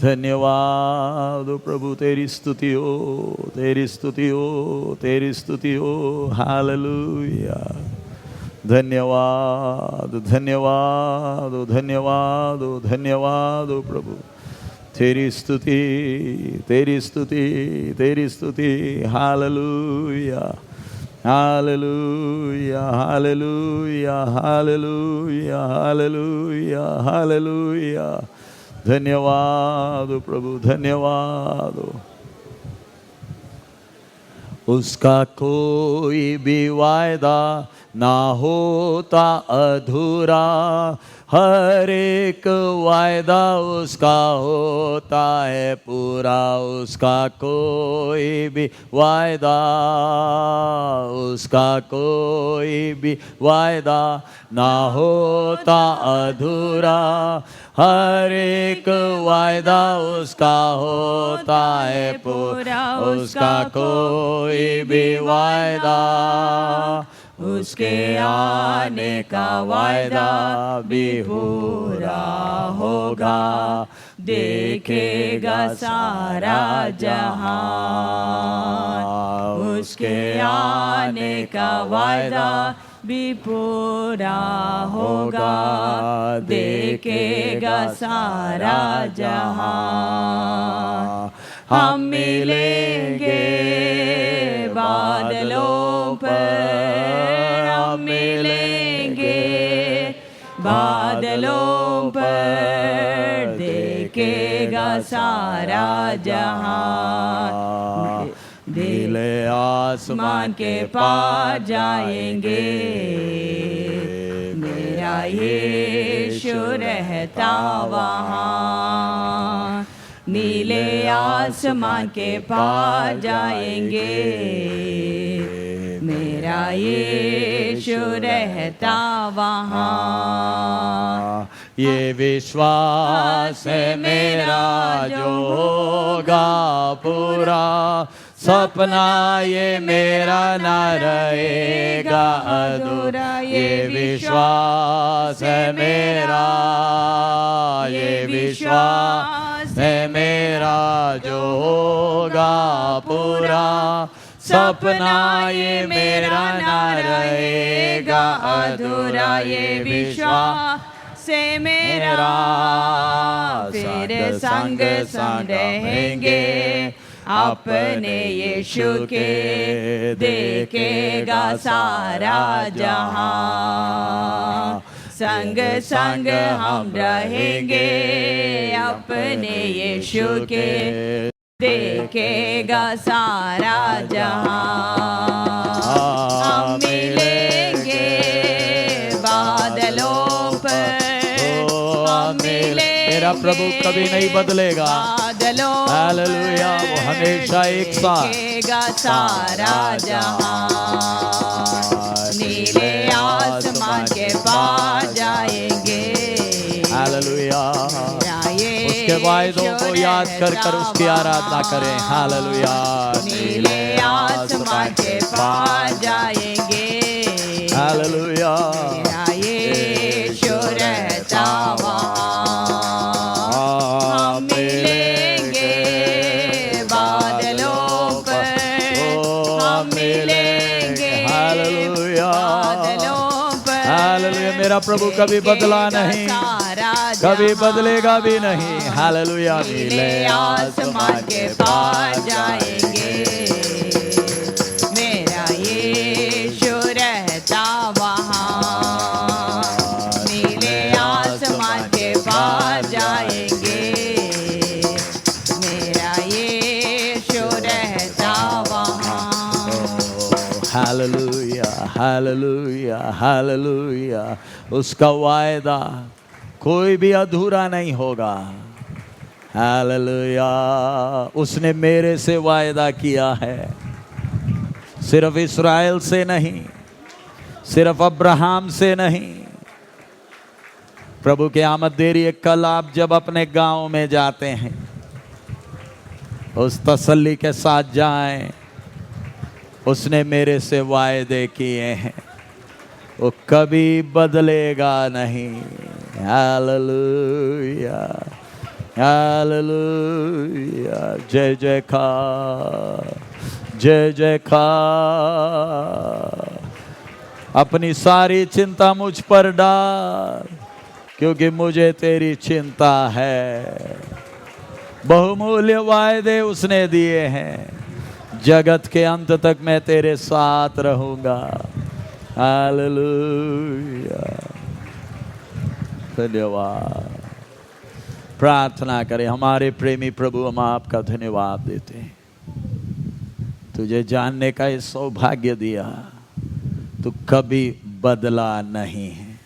धन्यवाद प्रभु, तेरी स्तुति हो, तेरी स्तुति हो, तेरी स्तुति हो। हालेलुया। धन्यवाद, धन्यवाद, धन्यवाद, धन्यवाद प्रभु। तेरी स्तुति, तेरी स्तुति, तेरी स्तुति। Hallelujah, hallelujah, hallelujah, hallelujah, hallelujah, hallelujah. धन्यवाद प्रभु, धन्यवाद। उसका कोई भी वायदा ना होता अधूरा, हर एक वायदा उसका होता है पूरा, उसका कोई भी वायदा, उसका कोई भी वायदा ना होता अधूरा। हर एक वायदा उसका होता है पूरा, उसका कोई भी वायदा, उसके आने का वायदा भी पूरा होगा। देखेगा सारा जहां, उसके आने का वायदा भी पूरा होगा। देखेगा सारा जहां, हम मिलेंगे बादलों पर, हम मिलेंगे बादलों पर। देखेगा सारा जहां, नीले आसमान के पार जाएंगे। मेरा यीशु रहता वहाँ, नीले आसमान के पार जाएंगे। मेरा यीशु रहता वहाँ। ये विश्वास है मेरा जो होगा पूरा, सपना ये मेरा ना रहेगा अधूरा। ये विश्वास है मेरा, ये विश्वास है मेरा जो होगा पूरा, सपना ये मेरा ना रहेगा अधूरा। ये विश्वास से मेरा फिर संग संग रहेंगे अपने यीशु के। देखेगा सारा जहां, संग संग हम रहेंगे अपने यीशु के। देखेगा सारा जहां, हम मिलेंगे बादलों पर, हम मिलेंगे। मेरा प्रभु कभी नहीं बदलेगा, बादलों हालेलुया, वो हमेशा एक साथ। देखेगा सारा जहां, नीले आसमान के पार जाएंगे। हालेलुया, उसके वायदों को याद कर कर उसकी आराधना करें। हालेलुया, नीले आसमान के पार जाएंगे। हालेलुया, मेरा यीशु रहता वहाँ, हम मिलेंगे बादलों पर, हम मिलेंगे हालेलुया, बादलों पर। हालेलुया, मेरा प्रभु कभी बदला नहीं, कभी बदलेगा भी नहीं। हालेलुया, नीले आसमान के पार जाएंगे। मेरा यीशु रहता वहाँ, नीले आसमान के पार जाएंगे। मेरा यीशु रहता वहाँ। हालेलुया, हालेलुया, हालेलुया, उसका वायदा कोई भी अधूरा नहीं होगा। हालेलुया, उसने मेरे से वायदा किया है, सिर्फ इस्राएल से नहीं, सिर्फ अब्राहम से नहीं। प्रभु की आमद देरी है। कल आप जब अपने गांव में जाते हैं, उस तसल्ली के साथ जाएं, उसने मेरे से वायदे किए हैं, वो कभी बदलेगा नहीं। हालेलुया, हालेलुया, जय जयकार, जय जयकार। अपनी सारी चिंता मुझ पर डाल, क्योंकि मुझे तेरी चिंता है। बहुमूल्य वायदे उसने दिए हैं, जगत के अंत तक मैं तेरे साथ रहूंगा। हालेलुया, धन्यवाद। प्रार्थना करें। हमारे प्रेमी प्रभु, हम आपका धन्यवाद देते हैं, तुझे जानने का ये सौभाग्य दिया। तू कभी बदला नहीं है,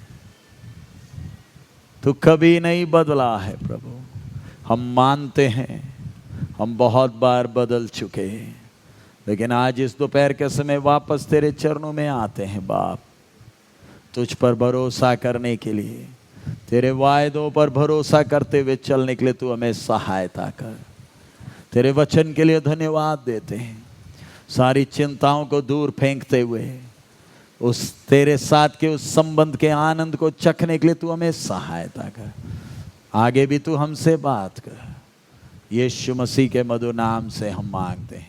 तू कभी नहीं बदला है प्रभु। हम मानते हैं हम बहुत बार बदल चुके हैं, लेकिन आज इस दोपहर के समय वापस तेरे चरणों में आते हैं बाप, तुझ पर भरोसा करने के लिए, तेरे वायदों पर भरोसा करते हुए चलने के लिए तू हमें सहायता कर। तेरे वचन के लिए धन्यवाद देते हैं। सारी चिंताओं को दूर फेंकते हुए उस तेरे साथ के उस संबंध के आनंद को चखने के लिए तू हमें सहायता कर। आगे भी तू हमसे बात कर। यीशु मसीह के मधुर नाम से हम मांगते हैं।